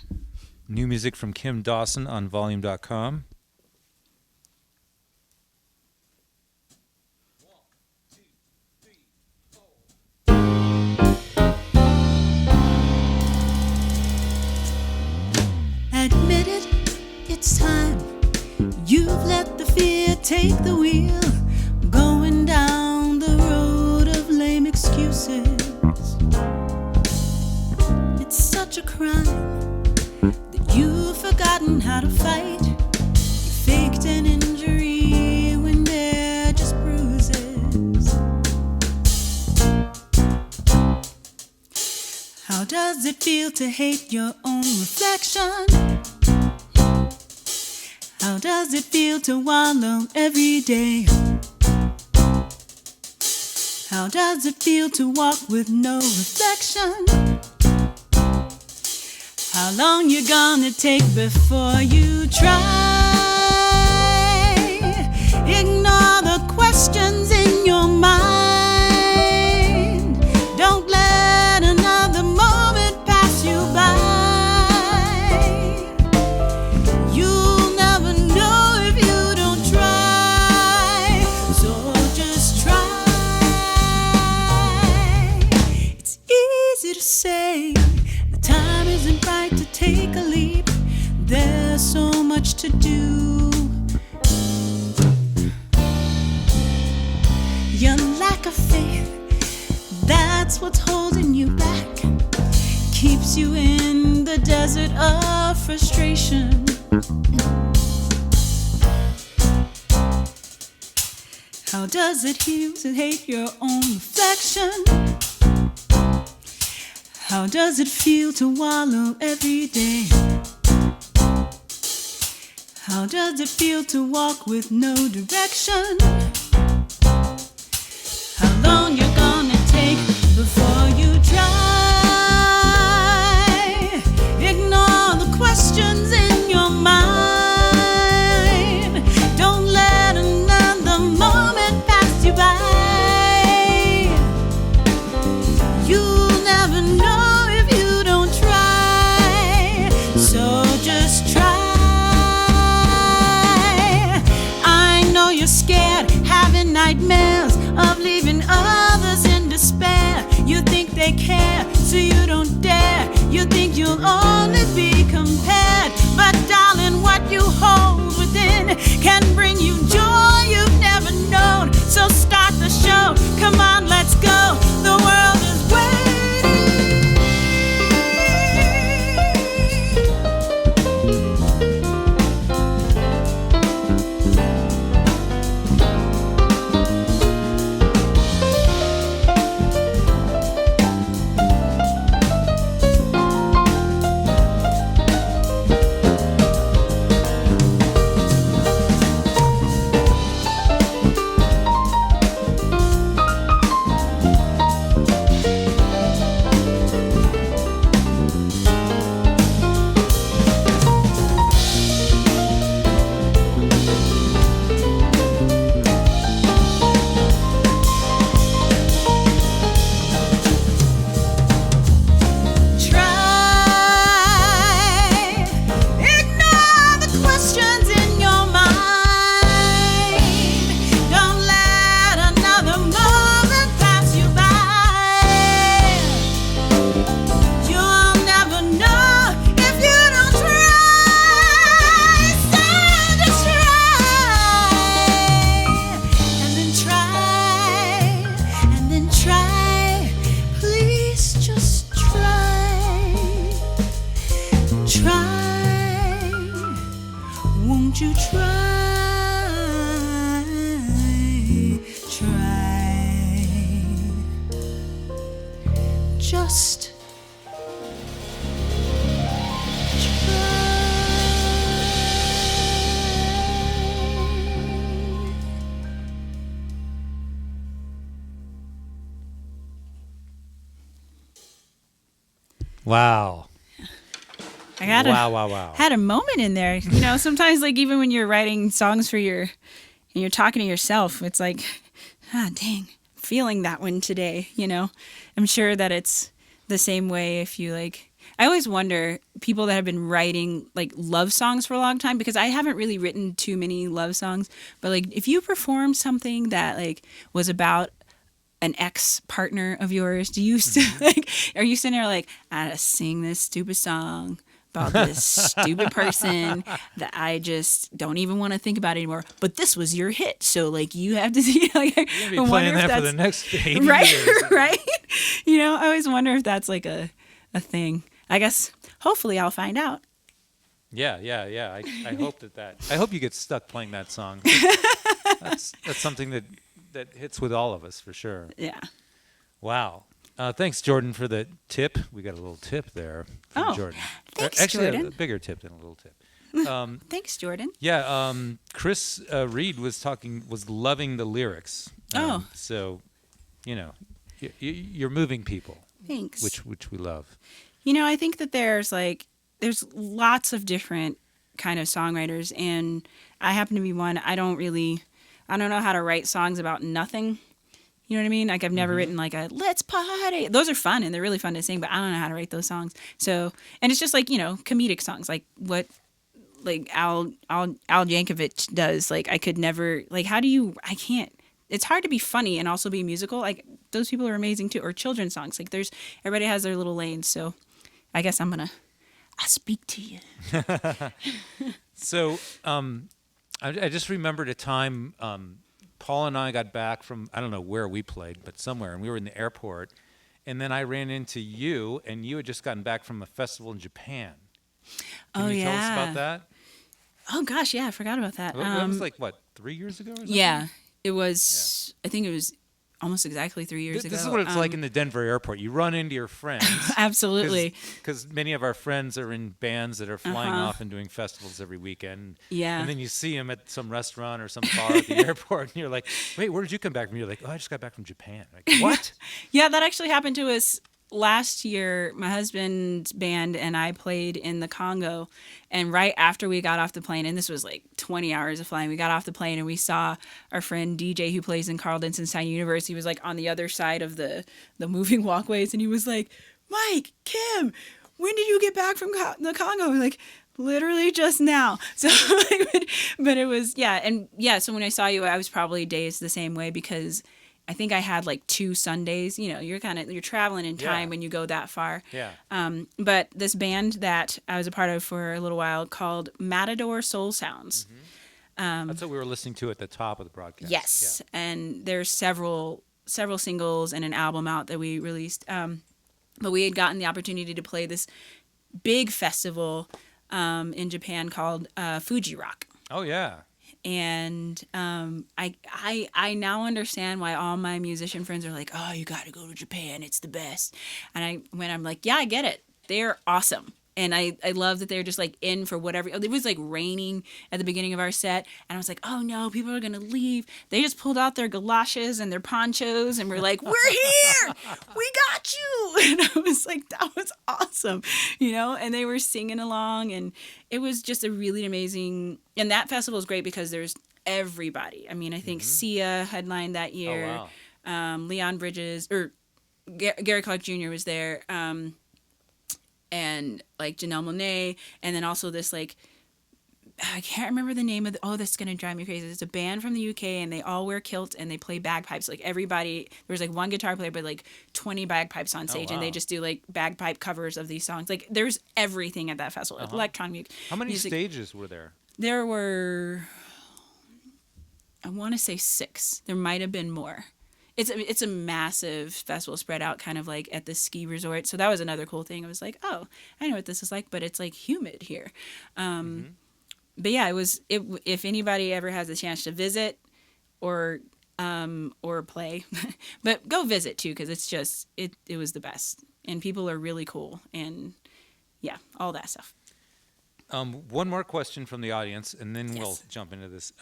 New music from Kim Dawson on volume.com. Admit it, it's time. You've let the fear take the wheel, going down the road of lame excuses. It's such a crime that you've forgotten how to fight. You faked an injury when they're just bruises. How does it feel to hate your own reflection? How does it feel to wallow every day? How does it feel to walk with no reflection? How long you gonna take before you try? Ignore the questions in your mind. Don't let another moment pass you by. You'll never know if you don't try. So just try. It's easy to say the time isn't right to take a leap. There's so much to do. Your lack of faith, that's what's holding you back. Keeps you in the desert of frustration. How does it feel to hate your own reflection? How does it feel to wallow every day? How does it feel to walk with no direction? How long you gonna take before you try? Ignore the questions in your mind. Don't let another moment pass you by. You'll never know if you don't try. So just try. I know you're scared, having nightmares of leaving others in despair. You think they care, so you don't dare. You think you'll only be compared. But darling, what you hold within can bring you joy you've never known. So start the show, come on, let's go. The world is just Wow. I got Wow. had a moment in there. You know, sometimes like even when you're writing songs for and you're talking to yourself, it's like, dang, feeling that one today, you know. I'm sure that it's the same way if you like. I always wonder people that have been writing like love songs for a long time, because I haven't really written too many love songs, but like if you perform something that like was about an ex-partner of yours, do you still like, are you sitting there like, I gotta sing this stupid song about this stupid person that I just don't even want to think about anymore, but this was your hit, so like you have to see, like, You're gonna be playing that for the next 80 right years. right, you know, I always wonder if that's like a thing. I guess hopefully I'll find out. Yeah. I hope I hope you get stuck playing that song. That's something that hits with all of us for sure. Yeah. Wow. Thanks, Jordan, for the tip. We got a little tip there from Jordan. Thanks, Actually, Jordan. a bigger tip than a little tip. Thanks, Jordan. Yeah. Chris Reed was loving the lyrics. So, you know, you're moving people. Thanks. Which we love. You know, I think that there's lots of different kind of songwriters, and I happen to be one. I don't know how to write songs about nothing. You know what I mean? Like I've never written like a "Let's Party." Those are fun and they're really fun to sing, but I don't know how to write those songs. So, and it's just like, you know, comedic songs, like what like Al Yankovic does. Like I could never, like, I can't. It's hard to be funny and also be musical. Like those people are amazing too. Or children's songs. Like everybody has their little lanes. So I guess I speak to you. So, I just remembered a time Paul and I got back from, I don't know where we played, but somewhere, and we were in the airport, and then I ran into you, and you had just gotten back from a festival in Japan. Can you tell us about that? Oh gosh, yeah, I forgot about that. That was like, what, 3 years ago or something? Yeah, it was. Yeah. I think it was almost exactly 3 years ago. This is what it's like in the Denver airport. You run into your friends. Absolutely. Because many of our friends are in bands that are flying off and doing festivals every weekend. Yeah. And then you see them at some restaurant or some bar at the airport, and you're like, wait, where did you come back from? You're like, oh, I just got back from Japan. Like, what? Yeah, that actually happened to us last year. My husband's band and I played in the Congo, and right after we got off the plane, and this was like 20 hours of flying, we got off the plane and we saw our friend DJ who plays in Carl Denson University. He was like on the other side of the moving walkways, and he was like, Mike, Kim, when did you get back from the Congo? We're like, literally just now. So but it was, so when I saw you, I was probably dazed the same way, because I think I had like 2 Sundays. You know, you're traveling in time when you go that far. Yeah. But this band that I was a part of for a little while called Matador Soul Sounds. That's what we were listening to at the top of the broadcast. Yes. Yeah. And there's several singles and an album out that we released. But we had gotten the opportunity to play this big festival in Japan called Fuji Rock. Oh, yeah. And I now understand why all my musician friends are like, oh, you got to go to Japan. It's the best. And I'm like, yeah, I get it. They're awesome. And I love that they're just like in for whatever. It was like raining at the beginning of our set. And I was like, oh no, people are going to leave. They just pulled out their galoshes and their ponchos and we're like, we're here. We got you. And I was like, that was awesome. You know, and they were singing along, and it was just a really amazing. And that festival is great because there's everybody. I mean, I think Sia headlined that year. Oh, wow. Leon Bridges, or Gary Clark Jr. was there. And like Janelle Monáe, and then also this like, I can't remember the name of this is gonna drive me crazy. It's a band from the UK and they all wear kilts and they play bagpipes. Like everybody, there was like one guitar player but like 20 bagpipes on stage. Oh, wow. And they just do like bagpipe covers of these songs. Like there's everything at that festival. Like electronic music. How many stages were there? There were, I want to say 6. There might have been more. It's a massive festival spread out kind of like at the ski resort. So that was another cool thing. I was like, oh, I know what this is like, but it's like humid here. But yeah, if anybody ever has a chance to visit or play, but go visit too, because it's just, it was the best. and people are really cool, and yeah, all that stuff. One more question from the audience, and then we'll jump into this.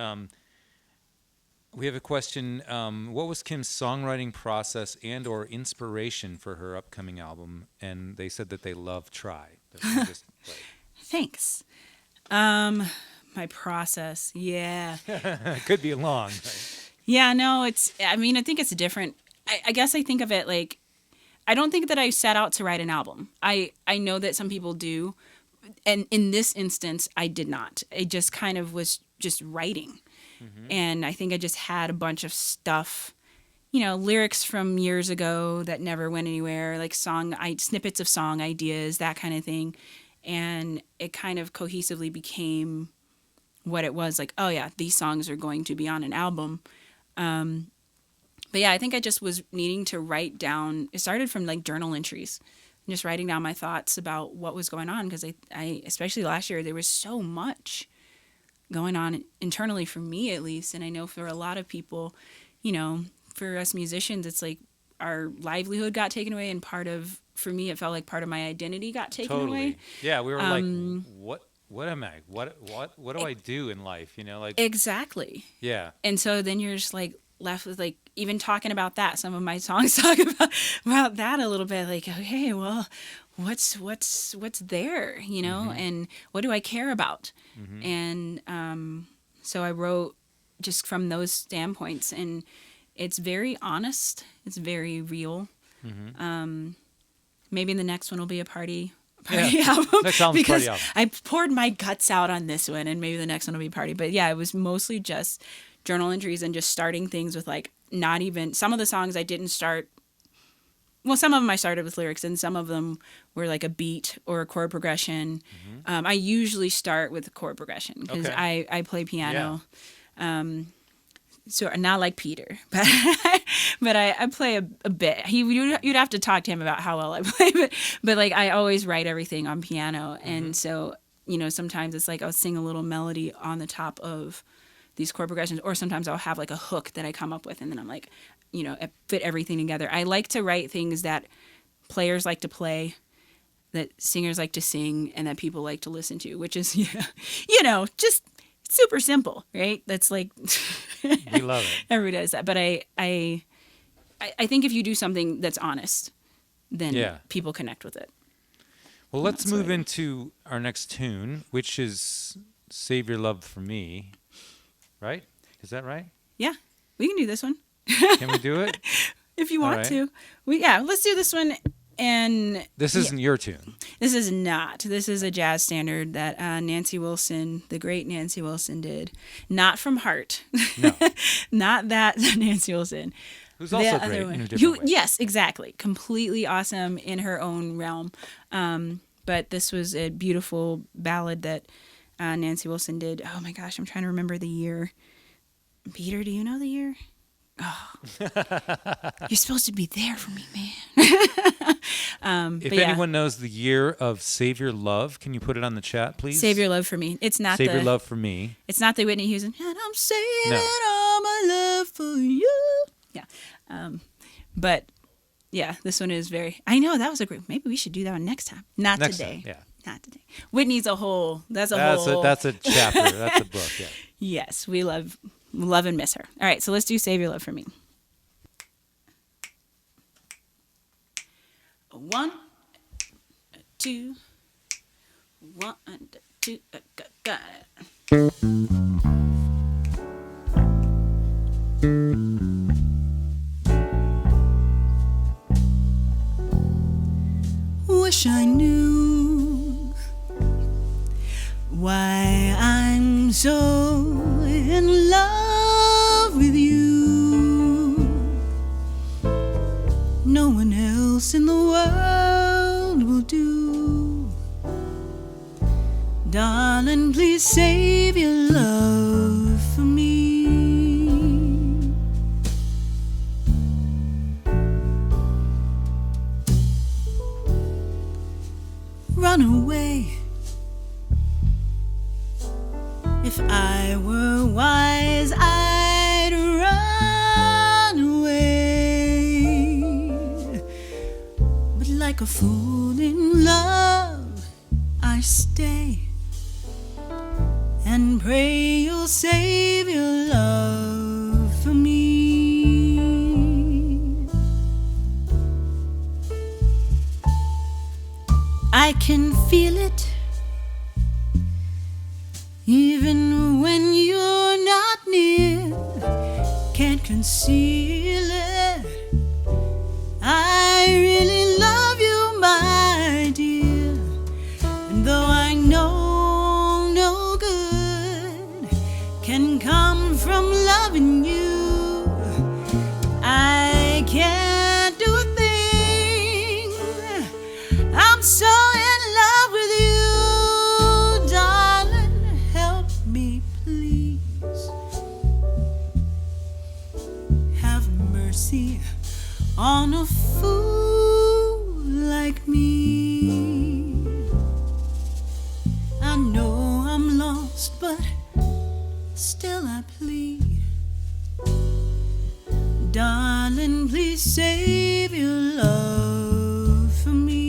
We have a question. What was Kim's songwriting process and or inspiration for her upcoming album? And they said that they love Try. Just play. Thanks. My process, yeah. It could be long. Right? Yeah, no, I think it's different. I guess I think of it like, I don't think that I set out to write an album. I know that some people do. And in this instance, I did not. It just kind of was just writing. Mm-hmm. And I think I just had a bunch of stuff, lyrics from years ago that never went anywhere, like snippets of song ideas, that kind of thing. And it kind of cohesively became what it was, like, oh yeah, these songs are going to be on an album. But yeah, I think I just was needing to write down. It started from like journal entries, just writing down my thoughts about what was going on, because I especially last year, there was so much going on internally for me, at least. And I know for a lot of people, for us musicians, it's like our livelihood got taken away, and for me, it felt like part of my identity got taken away. Yeah, we were like, what am I? What do I do in life? Exactly. Yeah. And so then you're just like left with like, even talking about that, some of my songs talk about that a little bit, like, okay, well, what's there, Mm-hmm. and what do I care about? Mm-hmm. And so I wrote just from those standpoints, and it's very honest, it's very real. Mm-hmm. Maybe the next one will be a party album, next album's because party album. I poured my guts out on this one, and maybe the next one will be party. But yeah, it was mostly just journal entries and just starting things with like, not even, some of the songs I didn't start, well, some of them I started with lyrics, and some of them were like a beat or a chord progression. Mm-hmm. I usually start with a chord progression, because I play piano. Yeah. So not like Peter, but I play a bit. You'd have to talk to him about how well I play, but like I always write everything on piano, and so sometimes it's like I'll sing a little melody on the top of these chord progressions, or sometimes I'll have like a hook that I come up with, and then I'm like, I fit everything together. I like to write things that players like to play, that singers like to sing, and that people like to listen to, which is just super simple, right? That's like we love it. Everybody does that, but I think if you do something that's honest, then people connect with it. Well, let's move into our next tune, which is "Save Your Love for Me." Right? Is that right? Yeah, we can do this one. Can we do it? If you want to. Let's do this one. And this isn't your tune. This is not. This is a jazz standard that Nancy Wilson, the great Nancy Wilson, did. Not from heart. No. Not that Nancy Wilson. Who's also great in a different way. Yes, exactly. Completely awesome in her own realm. But this was a beautiful ballad that Nancy Wilson did. Oh my gosh, I'm trying to remember the year. Peter, do you know the year? Oh, you're supposed to be there for me, man. If anyone knows the year of "Save Your Love," can you put it on the chat, please? "Save Your Love for Me." It's not "Save Your Love for Me." It's not the Whitney Houston. And I'm saving all my love for you. Yeah, but yeah, this one is very. I know that was a great. Maybe we should do that one next time. Not today. Yeah. Not today. Whitney's a whole. That's a chapter. That's a book. Yeah. Yes, we love and miss her. All right, so let's do "Save Your Love for Me." 1, 2, 1, 2, got it. Wish I knew why I'm so in love with you. No one else in the world will do. Darling, please save your love for me. Run away. If I were wise, I'd run away. But like like a fool in love, I stay and pray you'll save your love for me. I can feel it even when you're not near, can't conceal it. I really love you, my dear, and though I know no good can come from loving you, I can't do a thing. I'm so in love with you, darling, help me please. Have mercy on a fool like me. I know I'm lost, but still I plead. Darling, please save your love for me.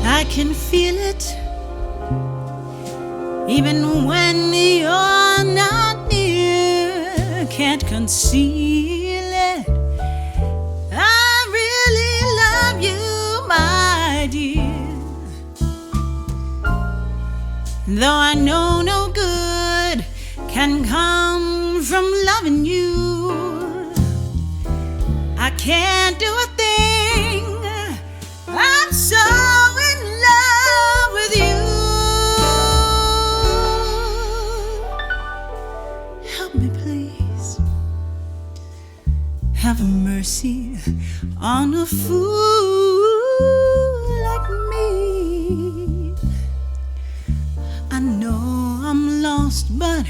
I can feel it even when you're not near, can't conceal it. I really love you, my dear, though I know no good can come from loving you, I can't do a thing. I'm so in love with you. Help me, please. Have mercy on a fool like me. I know I'm lost, but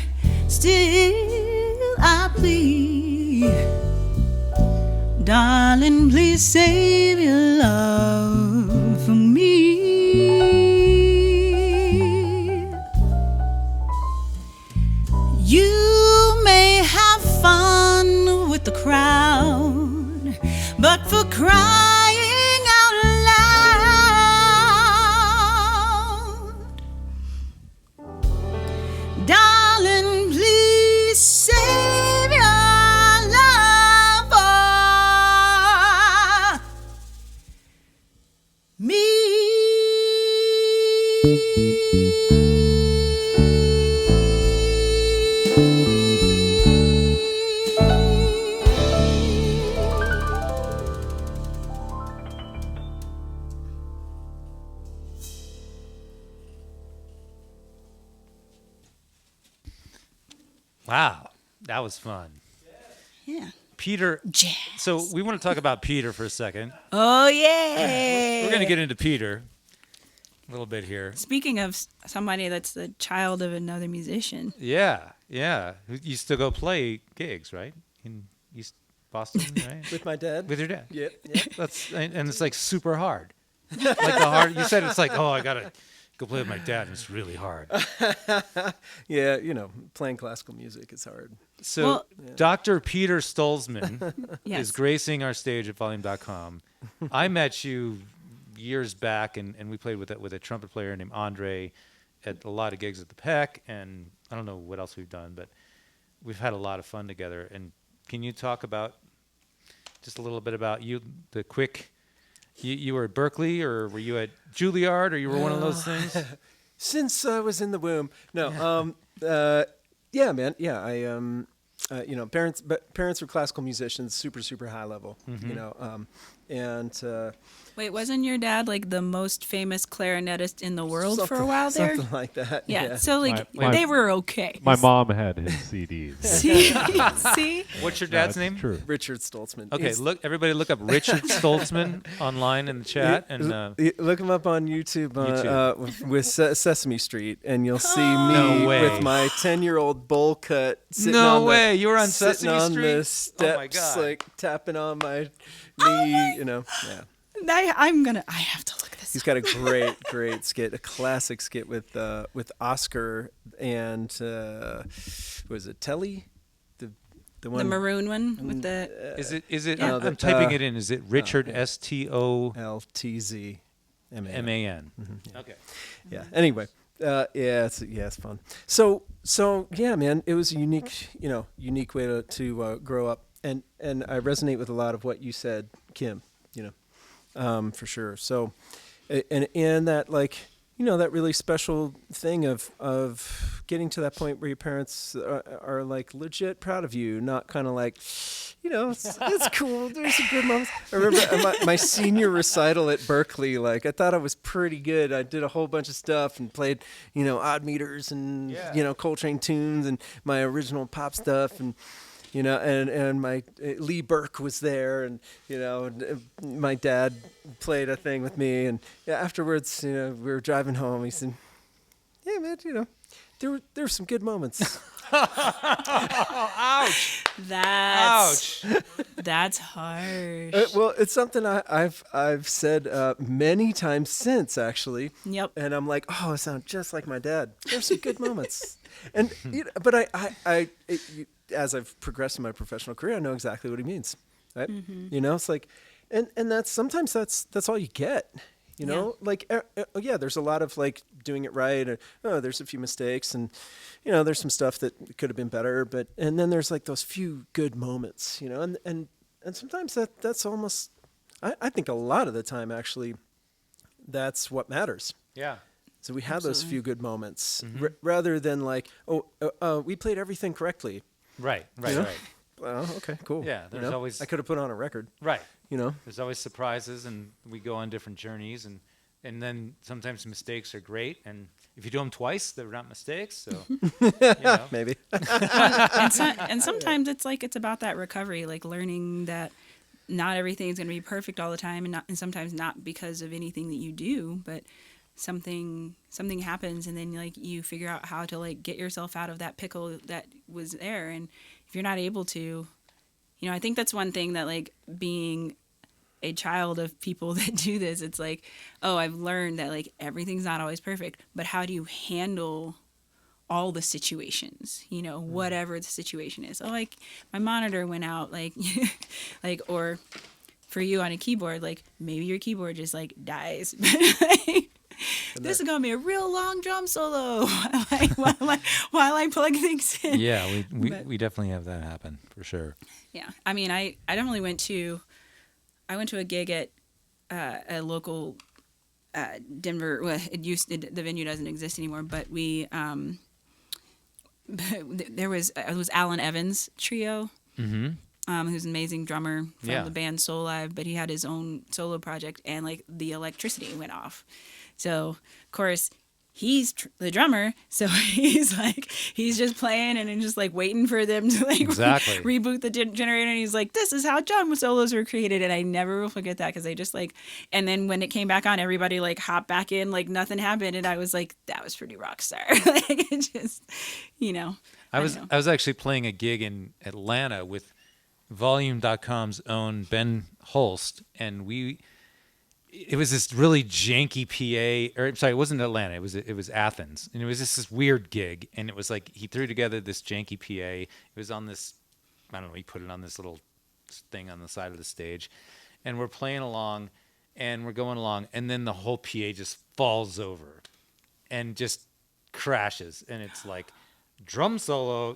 still I plead. Darling, please save your love for me. You may have fun with the crowd, but for crying out loud, darling, please save your love for me. Wow, that was fun. Yeah. Peter. Jazz. So we want to talk about Peter for a second. Oh, yeah. We're going to get into Peter a little bit here. Speaking of somebody that's the child of another musician. Yeah, yeah. You used to go play gigs, right? In East Boston, right? With my dad. With your dad. Yep. That's and it's like super hard. Like the hard. You said it's like, oh, I gotta go play with my dad. And it's really hard. Yeah, you know, playing classical music is hard. So Well- Dr. Peter Stolzman Yes. is gracing our stage at volume.com. I met you years back, and we played with a trumpet player named Andre at a lot of gigs at the Peck, and I don't know what else we've done, but we've had a lot of fun together. And can you talk about just a little bit about you, the quick? You were at Berkeley, or were you at Juilliard, or you were one of those things? Since I was in the womb. No. Yeah, man. Yeah, I parents were classical musicians, super, super high level. And Wait, wasn't your dad like the most famous clarinetist in the world for a while there? something like that. Yeah. So like My- they were okay. My mom had his CDs. See? What's your dad's That's name? True. Richard Stolzman. Okay, He's- everybody look up Richard Stolzman online in the chat, and look him up on YouTube, with Sesame Street, and you'll see me No way. with my 10-year-old bowl cut. Sitting No on the- way, you were on sitting Sesame on Street? the Oh steps, my God. like tapping on my knee. Yeah. I have to look this He's up. got a great skit, a classic skit with Oscar and was it Telly, the The one maroon one with the is it? no, I'm typing it in. Is it Richard STOLZMAN? LTZ. Okay. Yeah. Anyway, it's fun. So yeah, man, it was a unique way to grow up, and I resonate with a lot of what you said, Kim. For sure. So, and that that really special thing of getting to that point where your parents are like legit proud of you, not kind of like, it's cool. There's a good moment. I remember my senior recital at Berkeley. Like I thought I was pretty good. I did a whole bunch of stuff and played, odd meters and Coltrane tunes and my original pop stuff and. And my Lee Burke was there, and my dad played a thing with me, and afterwards, we were driving home. He said, "Yeah, man, there were some good moments." Ouch! That's Ouch! that's harsh. Well, it's something I've said many times since, actually. Yep. And I'm like, oh, I sound just like my dad. There's some good moments, and but as I've progressed in my professional career, I know exactly what he means, right? It's like, and that's all you get, Yeah. like, there's a lot of like doing it right, or there's a few mistakes, and there's some stuff that could have been better, and then there's like those few good moments, and sometimes that's almost, I think a lot of the time actually, that's what matters. Yeah. So we have those few good moments, Mm-hmm. rather than like, we played everything correctly. Right. Well, okay, cool. Yeah, there's always- I could have put on a record. Right. You know. There's always surprises, and we go on different journeys, and then sometimes mistakes are great, and if you do them twice, they're not mistakes. So Maybe. And sometimes it's about that recovery, like learning that not everything is going to be perfect all the time, and sometimes not because of anything that you do, but something happens, and then like you figure out how to like get yourself out of that pickle that was there. And if you're not able to, I think that's one thing that, like, being a child of people that do this, it's like, oh, I've learned that like everything's not always perfect, but how do you handle all the situations, whatever the situation is. So like my monitor went out, like or for you on a keyboard, like maybe your keyboard just like dies. This is gonna be a real long drum solo while I plug things in. yeah, we definitely have that happen for sure. Yeah, I mean, I definitely went to a gig at a local Denver. Well, the venue doesn't exist anymore, but we it was Alan Evans Trio. Mm-hmm. Who's an amazing drummer from Yeah. the band Soul Live, but he had his own solo project, and like the electricity went off. So of course he's the drummer, so he's just playing and then just like waiting for them to like Exactly. reboot the generator, and he's like, "This is how drum solos were created," and I never will forget that because they just like, and then when it came back on, everybody like hopped back in like nothing happened, and I was like, that was pretty rock star. Like it just, I was actually playing a gig in Atlanta with Volume.com's own Ben Holst, and it was this really janky PA, or sorry, it wasn't Atlanta, it was Athens, and it was just this weird gig, and it was like he threw together this janky PA. It was on this, I don't know, he put it on this little thing on the side of the stage, and we're playing along, and we're going along, and then the whole PA just falls over and just crashes, and it's like drum solo,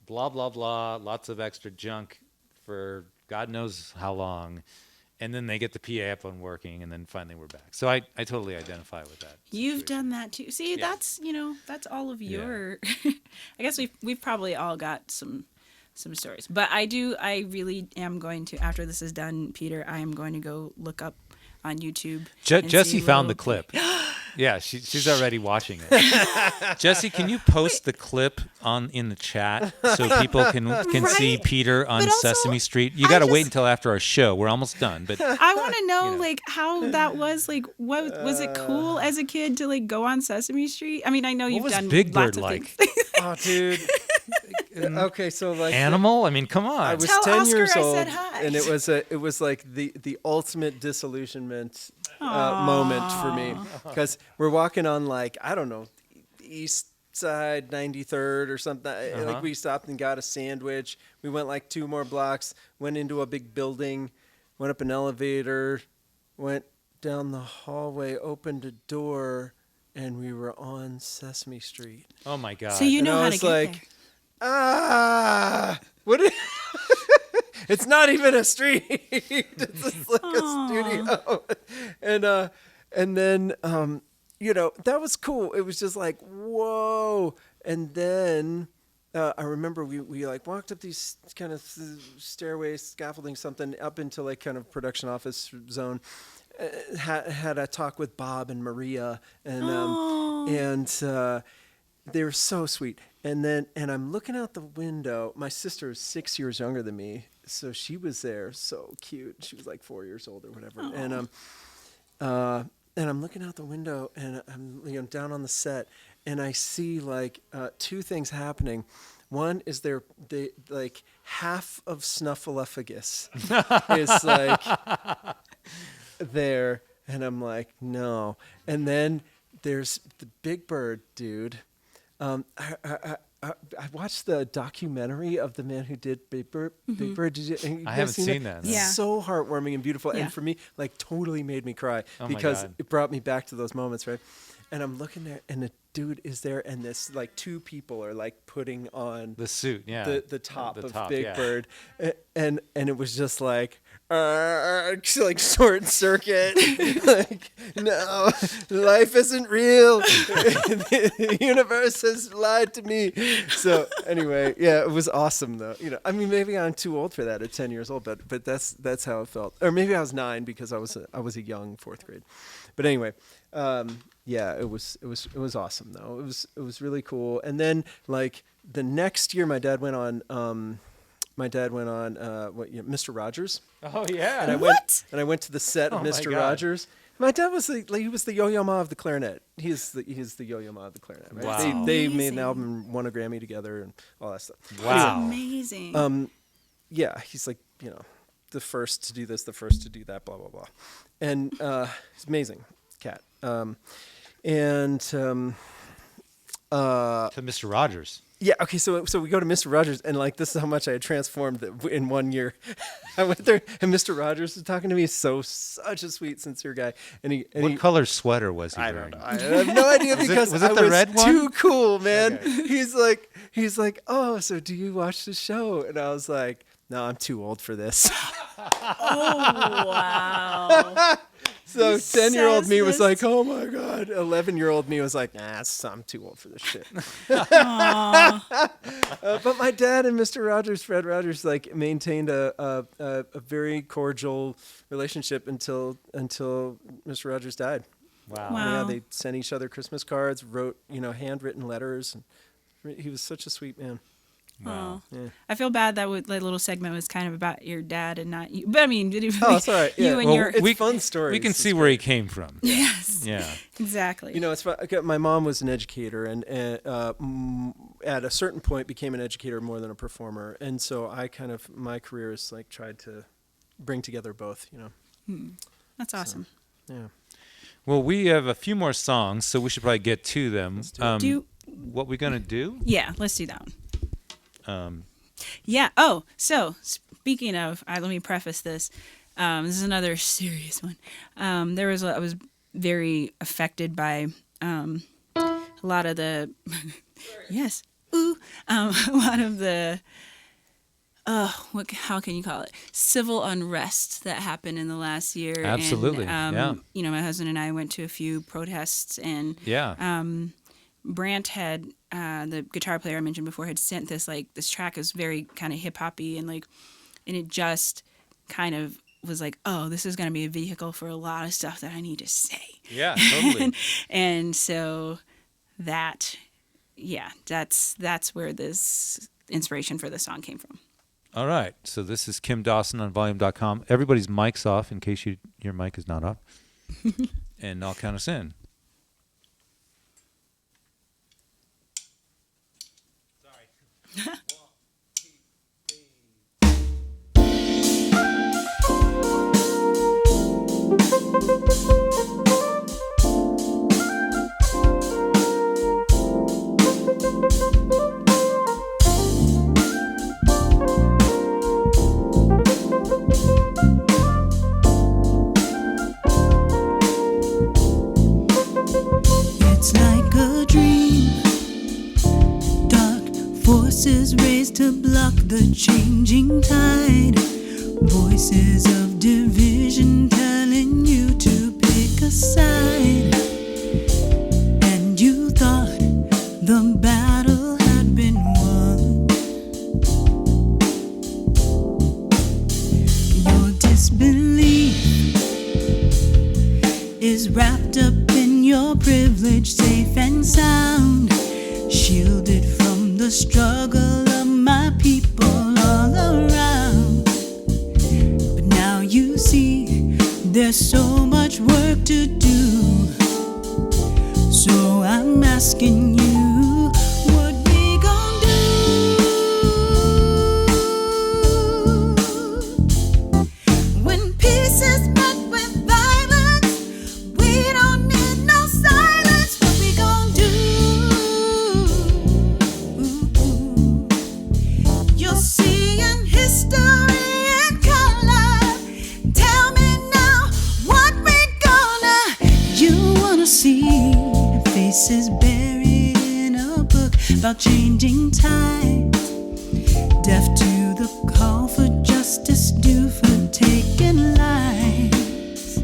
blah blah blah, lots of extra junk for God knows how long, and then they get the PA up and working, and then finally we're back. So I totally identify with that. You've situation. done that too. See, Yeah. that's all of your. I guess we've probably all got some stories, but I really am going to, after this is done, Peter, I am going to go look up on YouTube. and Jessie see found the little- clip. Yeah, she's already watching it. Jessie, can you post the clip in the chat so people can see Peter on But also, Sesame Street? You I got to wait just- until after our show. We're almost done, but I want to know, know. like, how that was. Like, what was it cool as a kid to like go on Sesame Street? I mean, I know you've was done Big lots Bird of like? things. Oh, dude. Okay, so like Animal? I mean, come on. I was Tell 10 Oscar years I old, said hi. and it was like the ultimate disillusionment moment for me, because we're walking on, like, I don't know, East Side 93rd or something. Like, we stopped and got a sandwich. We went like 2 more blocks, went into a big building, went up an elevator, went down the hallway, opened a door, and we were on Sesame Street. Oh my God. So you And know I how to was get like, what? It's not even a street. It's just like a studio. And then that was cool. It was just like, whoa. And then I remember we like walked up these kind of stairways, scaffolding, something up into like kind of production office zone. Had a talk with Bob and Maria, and they were so sweet. And I'm looking out the window. My sister is 6 years younger than me, so she was there, so cute. She was like 4 years old or whatever. And I'm looking out the window, and I'm down on the set, and I see like 2 things happening. One is they like half of Snuffleupagus is like there, and I'm like, no. And then there's the Big Bird dude. I watched the documentary of the man who did Big Bird. Big Bird. You I guys haven't seen that. No. Yeah. So heartwarming and beautiful, Yeah. and for me, like, totally made me cry Oh my because God. it brought me back to those moments, right? And I'm looking there, and the dude is there, and this like 2 people are like putting on The suit, yeah. the top The of top, Big yeah. Bird, and it was just like short circuit. Like, no, life isn't real. The universe has lied to me. So anyway, yeah, it was awesome though. I mean, maybe I'm too old for that at 10 years old, but that's how it felt. Or maybe I was 9 because I was a young 4th grade. But anyway, yeah, it was awesome though. It was really cool. And then like the next year, my dad went on Mr. Rogers. Oh yeah. And I went to the set of Oh, my Mr. God. Rogers. My dad was he was the Yo-Yo Ma of the clarinet. He's the Yo-Yo Ma of the clarinet. Right? Wow. They made an Amazing. album, won a Grammy together, and all that stuff. Wow. Amazing. Yeah, he's like, the first to do this, the first to do that, blah blah blah, and he's amazing cat. To Mr. Rogers. Yeah. Okay. So we go to Mr. Rogers, and like this is how much I had transformed in 1 year. I went there, and Mr. Rogers was talking to me. Such a sweet, sincere guy. And What color sweater was he I wearing? don't know. I have no idea because was it I the was red one? too cool, man. He's like, oh, so do you watch the show? And I was like, no, I'm too old for this. Oh wow. So 10-year-old says me was this? like, oh my God. 11-year-old me was like, nah, I'm too old for this shit. But my dad and Mr. Rogers, Fred Rogers, like maintained a very cordial relationship until Mr. Rogers died. Wow. Wow. Yeah, they sent each other Christmas cards, wrote, handwritten letters. And he was such a sweet man. Wow. Oh. I feel bad that that little segment was kind of about your dad and not you. But I mean, Oh, it's all right. Yeah. You and Well, your it's fun stories. We can It's see where he came from. yes, Yeah. exactly. It's fun. My mom was an educator, and at a certain point became an educator more than a performer. And so my career is like tried to bring together both. That's awesome. Yeah. Well, we have a few more songs, so we should probably get to them. What we gonna do? Yeah, let's do that one. Yeah. Oh, so speaking of, let me preface this. This is another serious one. I was very affected by a lot of the yes, a lot of the how can you call it, civil unrest that happened in the last year. Absolutely. And, my husband and I went to a few protests, and Brant had the guitar player I mentioned before had sent this track is very kind of hip hoppy and it just kind of was like, oh, this is going to be a vehicle for a lot of stuff that I need to say. Yeah, totally. and so that's where this inspiration for the song came from. All right. So this is Kim Dawson on volume.com. Everybody's mic's off in case your mic is not off. And I'll count us in. Sorry. It's like a dream. Dark forces raised to block the changing tide. Voices of division telling you to pick a side. And you thought the battle had been won. Your disbelief is wrapped up in your privilege, safe and sound, shielded from the struggle of my people all around. But now you see there's so much work to do. So I'm asking you, what we gon' do? When peace is met with violence, we don't need no silence. What we gon' do? You're seeing history in color. Tell me now, what we gonna? You wanna see faces buried in a book about changing times, deaf to the call for justice due for taking lives.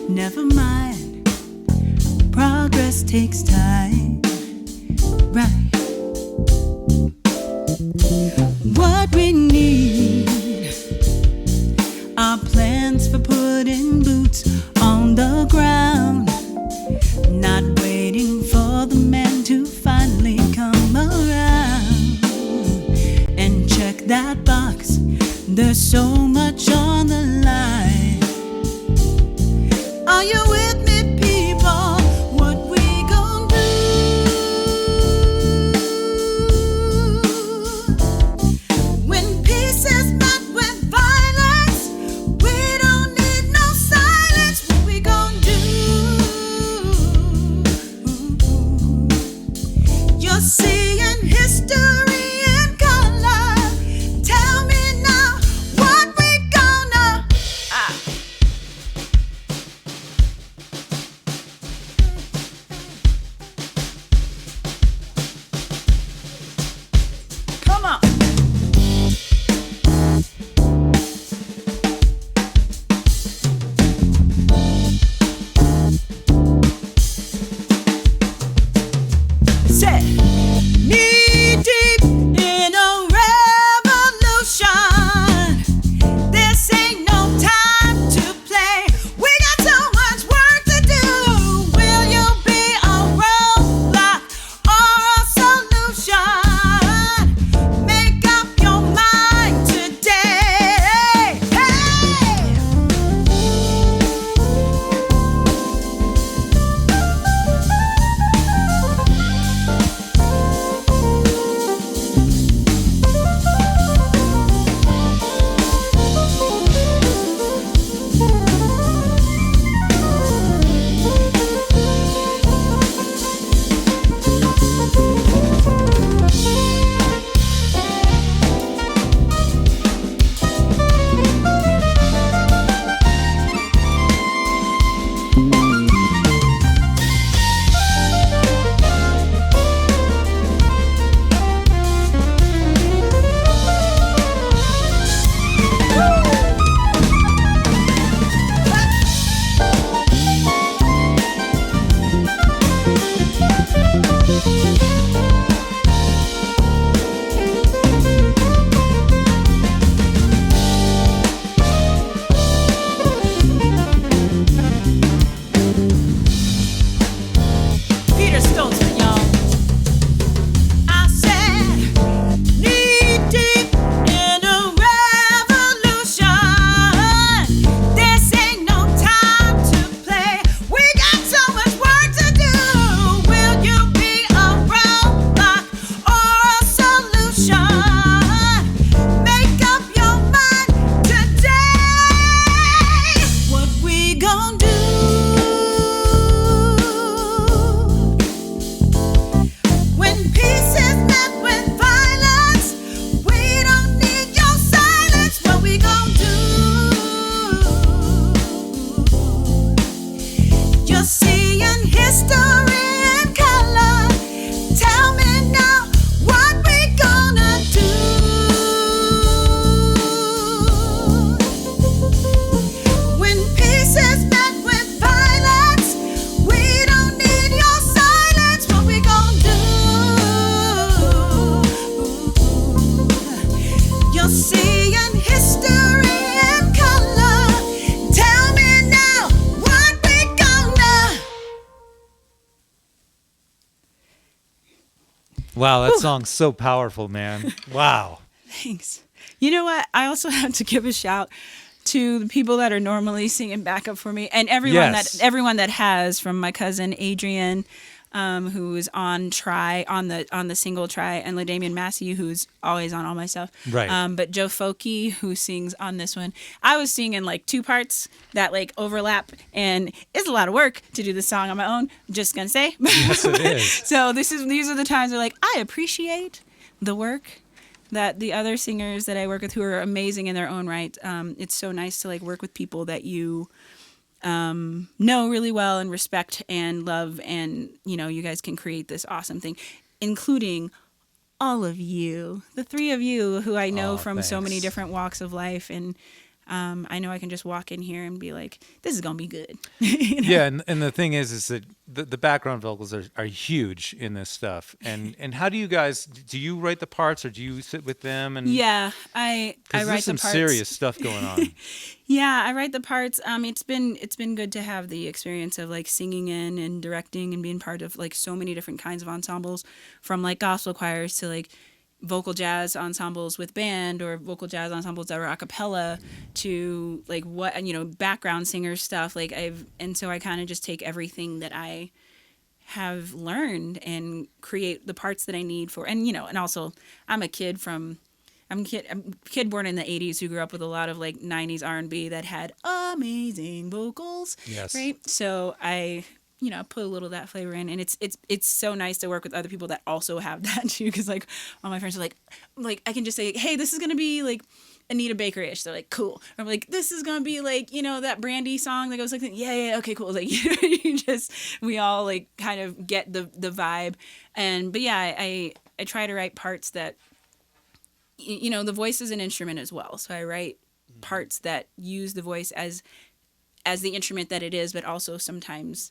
Never mind, progress takes time, right? What we need are plans for putting boots on the ground, not waiting for the man to finally come around and check that box. There's so much on the line. Are you with me, people? What we gon' do? gonna do? When peace is met with violence, we don't need your silence. What we gonna do? You're seeing history in color. Tell me now, what we gonna do? When peace is met with violence, we don't need your silence. What we gonna do? You're seeing history in color. Tell me now, what we gonna? Wow, that song's so powerful, man. Wow. Thanks. You know what? I also have to give a shout to the people that are normally singing backup for me, and Yes. everyone that has, from my cousin Adrian, who's on the single try, and LaDamian Massey, who's always on all my stuff. Right. But Joe Folke, who sings on this one. I was singing like two parts that like overlap, and it's a lot of work to do this song on my own. Just gonna say. Yes, it is. So these are the times where like I appreciate the work that the other singers that I work with, who are amazing in their own right. It's so nice to like work with people that you know really well and respect and love, and you guys can create this awesome thing, including all of you, the three of you who I know Oh, from so many thanks. different walks of life, and I know I can just walk in here and be like, this is gonna be good. Yeah, and the thing is that the background vocals are huge in this stuff. And how do you guys, do you write the parts, or do you sit with them? And Yeah, I because write there's some the parts. serious stuff going on. Yeah, I write the parts. It's been good to have the experience of like singing in and directing and being part of like so many different kinds of ensembles, from like gospel choirs to like vocal jazz ensembles with band, or vocal jazz ensembles that are a cappella, to like background singer stuff. So I kind of just take everything that I have learned and create the parts that I need for, and also I'm a kid born in the 80s who grew up with a lot of like 90s R&B that had amazing vocals. Yes. Right. So I put a little of that flavor in, and it's so nice to work with other people that also have that too, because like all my friends are like I can just say, hey, this is gonna be like Anita Baker-ish. They're like, cool. Or I'm like, this is gonna be like that Brandy song that goes like, yeah, okay, cool. Like we all like kind of get the vibe. But yeah, I try to write parts that the voice is an instrument as well, so I write parts that use the voice as the instrument that it is, but also sometimes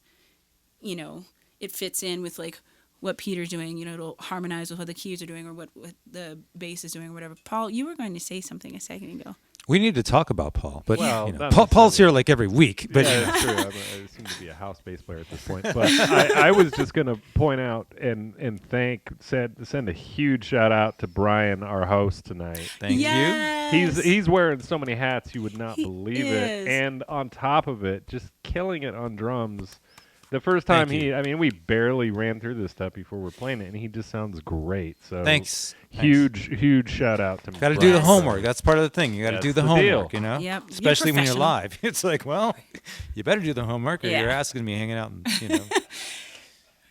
it fits in with like what Peter's doing, it'll harmonize with what the keys are doing, or what the bass is doing, or whatever. Paul, you were going to say something a second ago. We need to talk about Paul, but Well, not Paul's here necessarily. like every week. But Yeah, that's true. I seem to be a house bass player at this point. But I was just going to point out and send a huge shout out to Brian, our host tonight. thank you. Yes. He's wearing so many hats you would not He believe is. it, and on top of it, just killing it on drums. The first time Thank you. we barely ran through this stuff before we're playing it, and he just sounds great. So Thanks. huge shout out to Got to Brian. do the homework. That's part of the thing. You got to That's do the the homework, deal. Yep. Especially You're when you're professional. live. It's like, well, you better do the homework, or Yeah. you're asking me hanging out. And,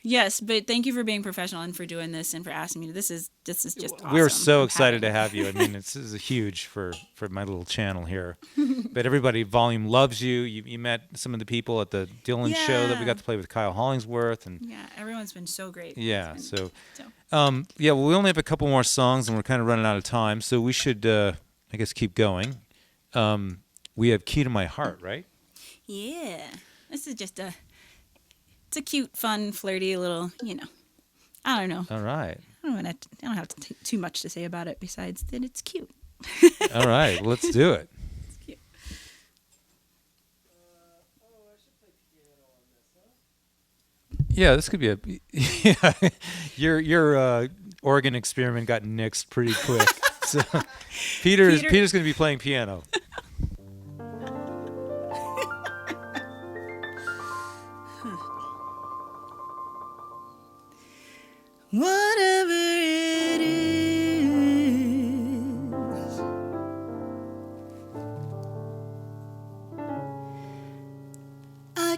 Yes, but thank you for being professional and for doing this and for asking me. This is just awesome. We're so I'm excited happy. to have you. I mean, this is huge for my little channel here. But everybody, Volume loves you. You met some of the people at the Dylan show that we Yeah. got to play with Kyle Hollingsworth, and Yeah, everyone's been so great. yeah. It's been- So, well, we only have a couple more songs, and we're kind of running out of time. So we should, I guess, keep going. We have "Key to My Heart," right? Yeah, this is just it's a cute, fun, flirty little, I don't know. All right. I don't have too much to say about it besides that it's cute. All right. Well, let's do it. It's cute. Yeah, this could be yeah. Your organ experiment got nixed pretty quick. So Peter's going to be playing piano. Whatever it is,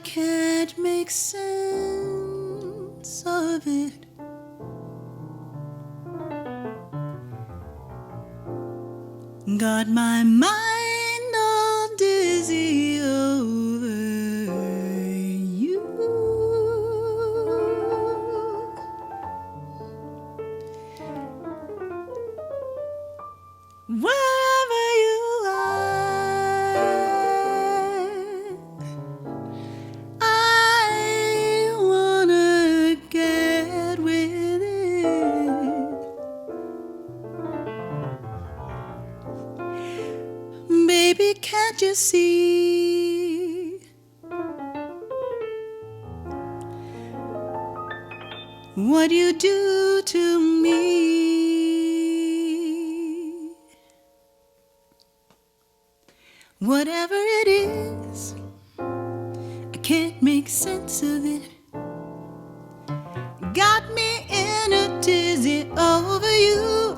can't make sense of it. Got my mind all dizzy over you. Wherever you are, I wanna get with it. Baby, can't you see what you do to me? Whatever it is, I can't make sense of it. Got me in a tizzy over you.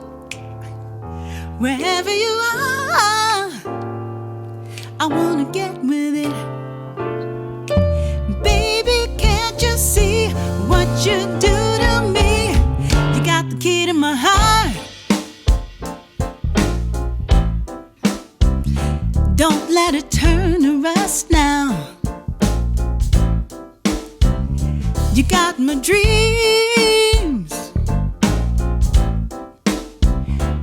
Wherever you are, I wanna get with it. Baby, can't you see what you do to me? You got the key to my heart. Don't let it turn to rust now. You got my dreams.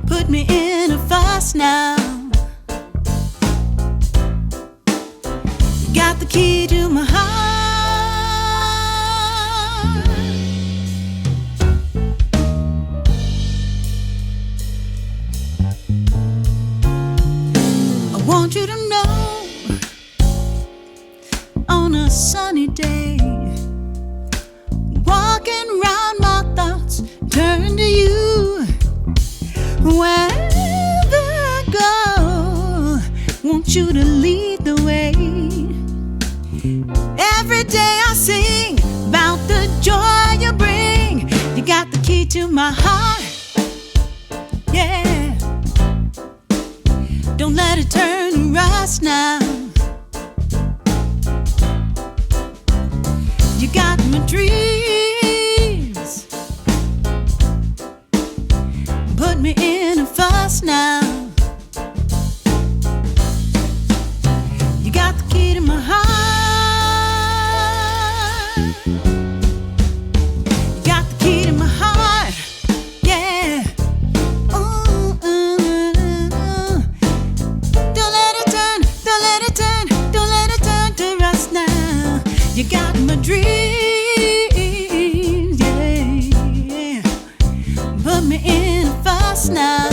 Put me in a fuss now. You got the key to my heart. I want you to know, on a sunny day, walking round my thoughts turn to you. Wherever I go, want you to lead the way. Every day I sing about the joy you bring. You got the key to my heart, yeah. Don't let it turn to rust now. You got my dreams. Put me in a fuss now. You got the key to my heart. You got the key to my heart, yeah. Ooh, Don't let it turn, don't let it turn, don't let it turn to rust now. You got my dreams, yeah. Put me in a fuss now.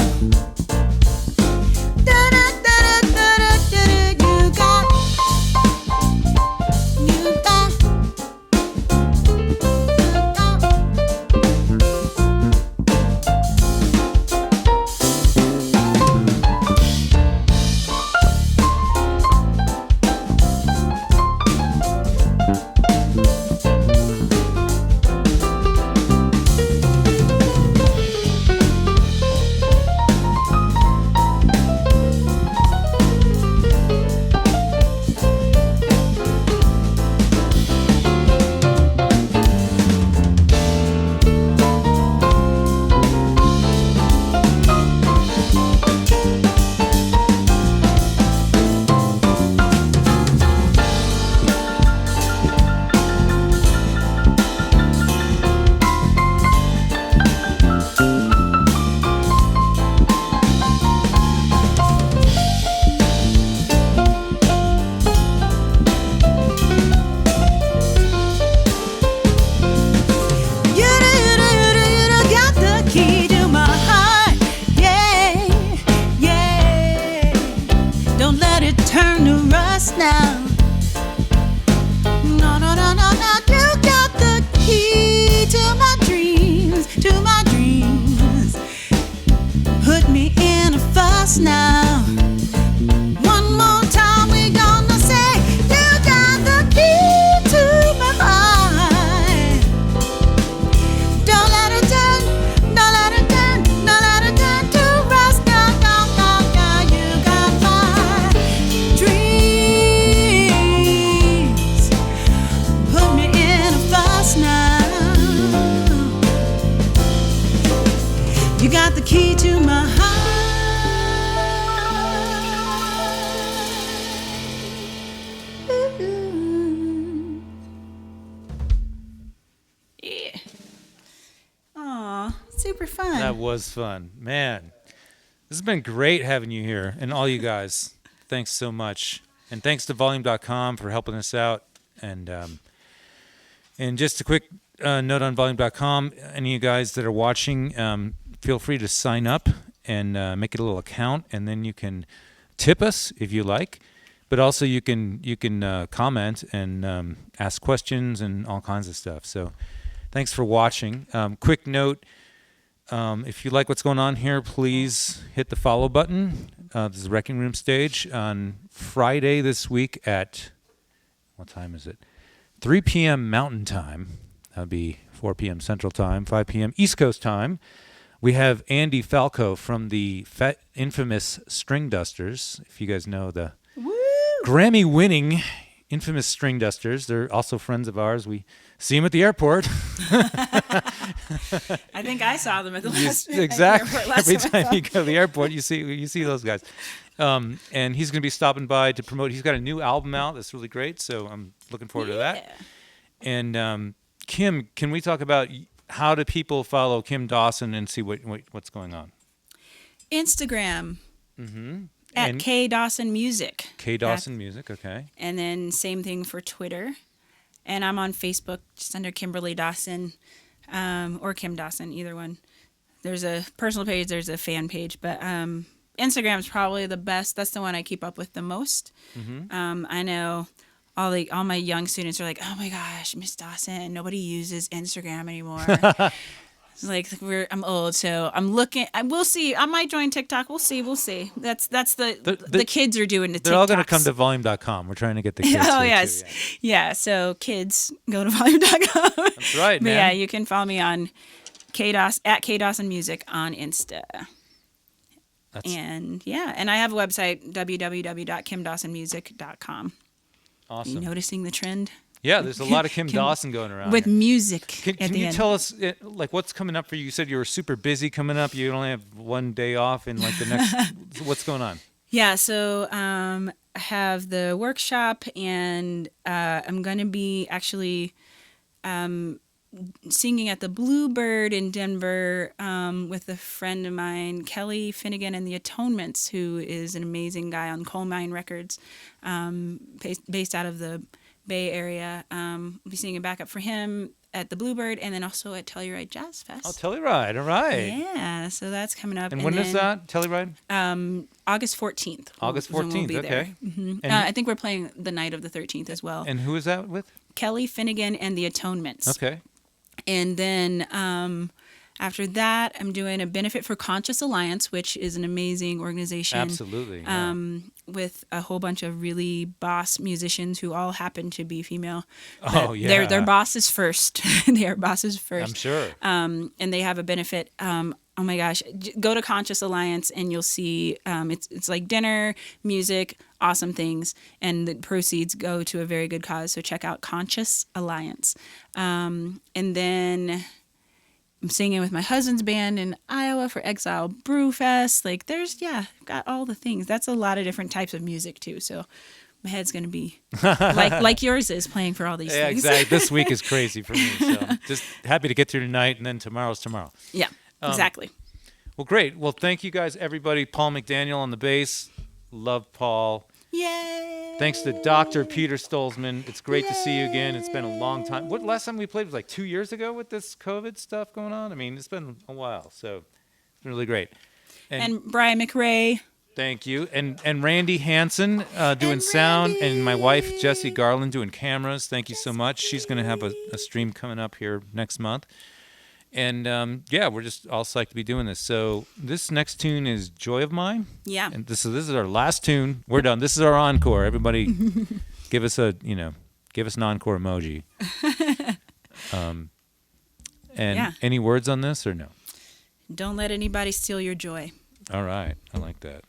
key to my heart. Ooh. Yeah. Aw, super fun. That was fun. Man, this has been great having you here and all you guys. Thanks so much. And thanks to volume.com for helping us out. And just a quick note on volume.com, any of you guys that are watching, feel free to sign up and make it a little account, and then you can tip us if you like. But also you can comment and ask questions and all kinds of stuff. So thanks for watching. Quick note, if you like what's going on here, please hit the follow button. This is Wrecking Room Stage on Friday this week at, what time is it? 3 p.m. Mountain Time. That would be 4 p.m. Central Time, 5 p.m. East Coast Time. We have Andy Falco from the infamous String Dusters. If you guys know the Grammy-winning infamous String Dusters. They're also friends of ours. We see them at the airport. I think I saw them at the last Exactly. airport last Every time I time you go to the airport, you see those guys. And he's going to be stopping by to promote. He's got a new album out that's really great, so I'm looking forward to that. And Kim, can we talk about how do people follow Kim Dawson and see what's going on? Instagram. Mm-hmm. At K Dawson Music. K Dawson Music, okay. And then same thing for Twitter. And I'm on Facebook just under Kimberly Dawson or Kim Dawson, either one. There's a personal page, there's a fan page, but Instagram's probably the best. That's the one I keep up with the most. Mm-hmm. I know all my young students are like, oh my gosh, Miss Dawson, nobody uses Instagram anymore. Like I'm old, so I'm looking. We'll see. I might join TikTok. We'll see. That's the kids are doing the TikToks. They're all going to come to volume.com. We're trying to get the kids. Oh here yes, too, yeah. So kids, go to volume.com. That's right, man. But yeah, you can follow me on at K Dawson Music on Insta. And I have a website, www.kimdawsonmusic.com. Awesome. Are you noticing the trend? Yeah, there's a lot of Kim Dawson going around with here. music. Can you tell us like what's coming up for you? You said you were super busy coming up. You only have one day off in like the next. What's going on? Yeah, so I have the workshop, and I'm going to be actually singing at the Bluebird in Denver with a friend of mine, Kelly Finnegan and the Atonements, who is an amazing guy on Coal Mine Records, based out of the Bay Area. We'll be singing backup for him at the Bluebird, and then also at Telluride Jazz Fest. Oh, Telluride, all right. Yeah, so that's coming up. And when is that, Telluride? August 14th. August 14th, we'll okay. Mm-hmm. I think we're playing the night of the 13th as well. And who is that with? Kelly Finnegan and the Atonements. Okay. And then after that, I'm doing a Benefit for Conscious Alliance, which is an amazing organization. Absolutely. Yeah. With a whole bunch of really boss musicians who all happen to be female. Oh, yeah. They're bosses first. They are bosses first. I'm sure. And they have a benefit. Oh my gosh, go to Conscious Alliance and you'll see it's like dinner, music, awesome things, and the proceeds go to a very good cause. So check out Conscious Alliance. And then I'm singing with my husband's band in Iowa for Exile Brewfest. Like got all the things. That's a lot of different types of music too. So my head's going to be like yours is, playing for all these things. Exactly. This week is crazy for me. So just happy to get through tonight, and then tomorrow's tomorrow. Yeah, exactly. Well, great. Well, thank you guys, everybody. Paul McDaniel on the bass. Love Paul. Yay! Thanks to Dr. Peter Stolzman. It's great to see you again. It's been a long time. What last time we played was like 2 years ago with this COVID stuff going on? I mean, it's been a while, so it's been really great. And Brian McRae. Thank you. And Randy Hansen doing sound, and my wife, Jessie Garland, doing cameras. Thank you so much. She's going to have a stream coming up here next month. And, we're just all psyched to be doing this. So this next tune is Joy of Mine. Yeah. And this is our last tune. We're done. This is our encore. Everybody give us an encore emoji. Any words on this or no? Don't let anybody steal your joy. All right. I like that.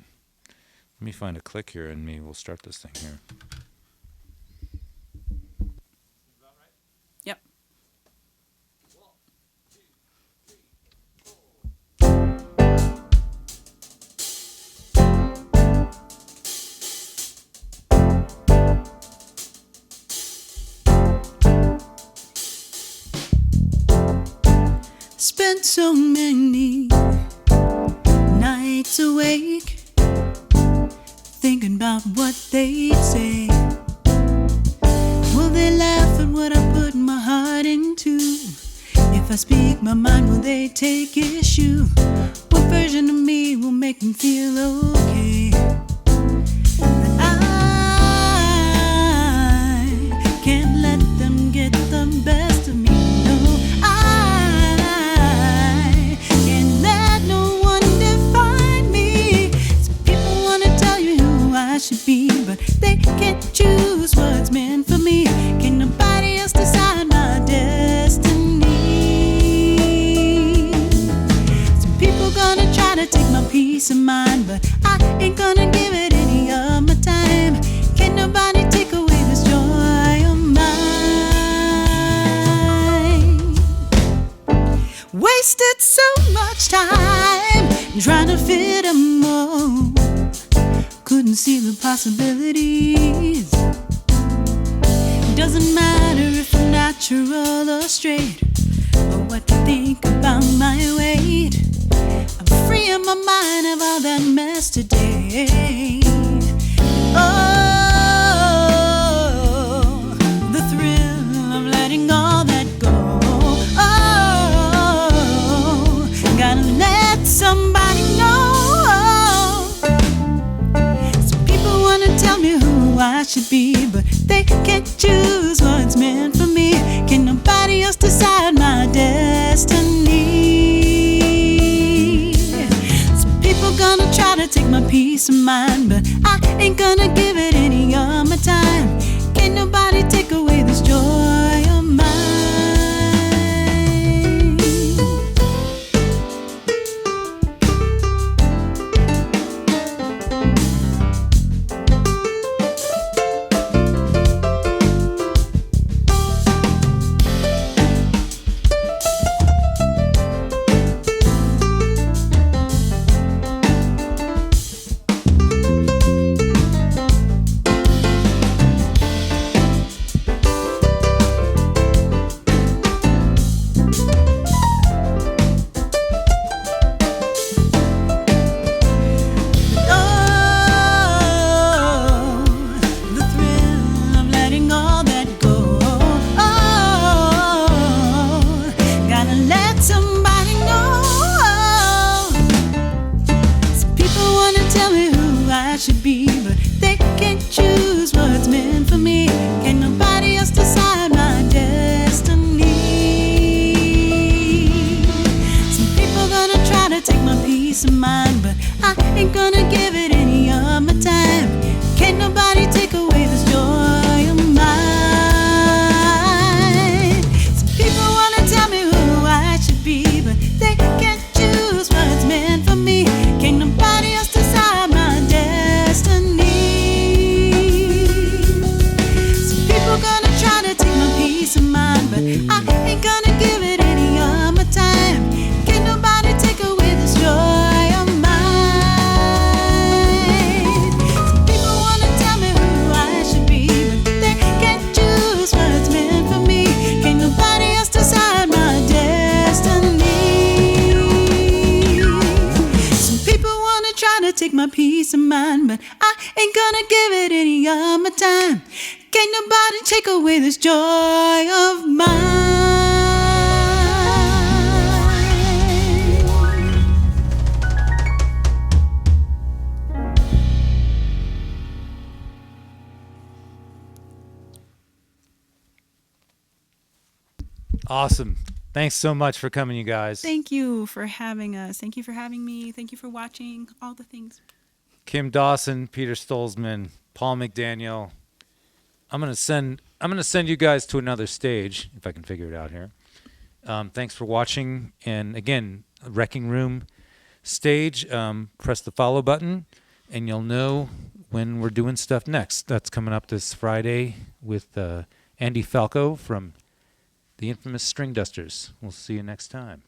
Let me find a click here, and maybe we'll start this thing here. Yep. spent so many nights awake thinking about what they'd say. Will they laugh at what I put my heart into? If I speak my mind, will they take issue? What version of me will make them feel okay? But I can't let them get the best of me. No, I can't let no one define me. Some people wanna tell you who I should be, but they can't choose what's meant for me. Can nobody else decide my destiny? Some people gonna try to take my peace of mind, but I ain't gonna give it any of my time. Can't nobody take away this joy of mine. Wasted so much time trying to fit 'em all. Couldn't see the possibilities. Doesn't matter if I'm natural or straight, or what you think about my weight. I'm free in my mind of all that mess today. Oh, the thrill of letting all that go. Oh, gotta let somebody know. Some people wanna tell me who I should be, but they can't choose what's meant for me. Can nobody else decide my destiny? Some people gonna try to take my peace of mind, but I ain't gonna give it any of my time. Can't nobody take away this joy of mine. Should be, but they can't choose what's meant for me. Can nobody else decide my destiny? Some people gonna try to take my peace of mind, but I ain't gonna give it any of my time. Can't nobody take away this joy of mine. Some people wanna tell me who I should be, but they can't choose what's meant for me. Can't nobody else decide my destiny. Some people gonna try to take my peace of mind, but I ain't gonna give it any of my time. Can't nobody take away this joy of mine. Some people wanna tell me who I should be, but they can't choose what's meant for me. Can't nobody else decide my destiny. Some people wanna try to take my peace of mind, but I ain't gonna give it any of my time. Can't nobody take away this joy of mine. Awesome. Thanks so much for coming, you guys. Thank you for having us. Thank you for having me. Thank you for watching. All the things. Kim Dawson, Peter Stolzman, Paul McDaniel. I'm gonna send you guys to another stage if I can figure it out here. Thanks for watching, and again, Wrecking Room stage. Press the follow button, and you'll know when we're doing stuff next. That's coming up this Friday with Andy Falco from the infamous String Dusters. We'll see you next time.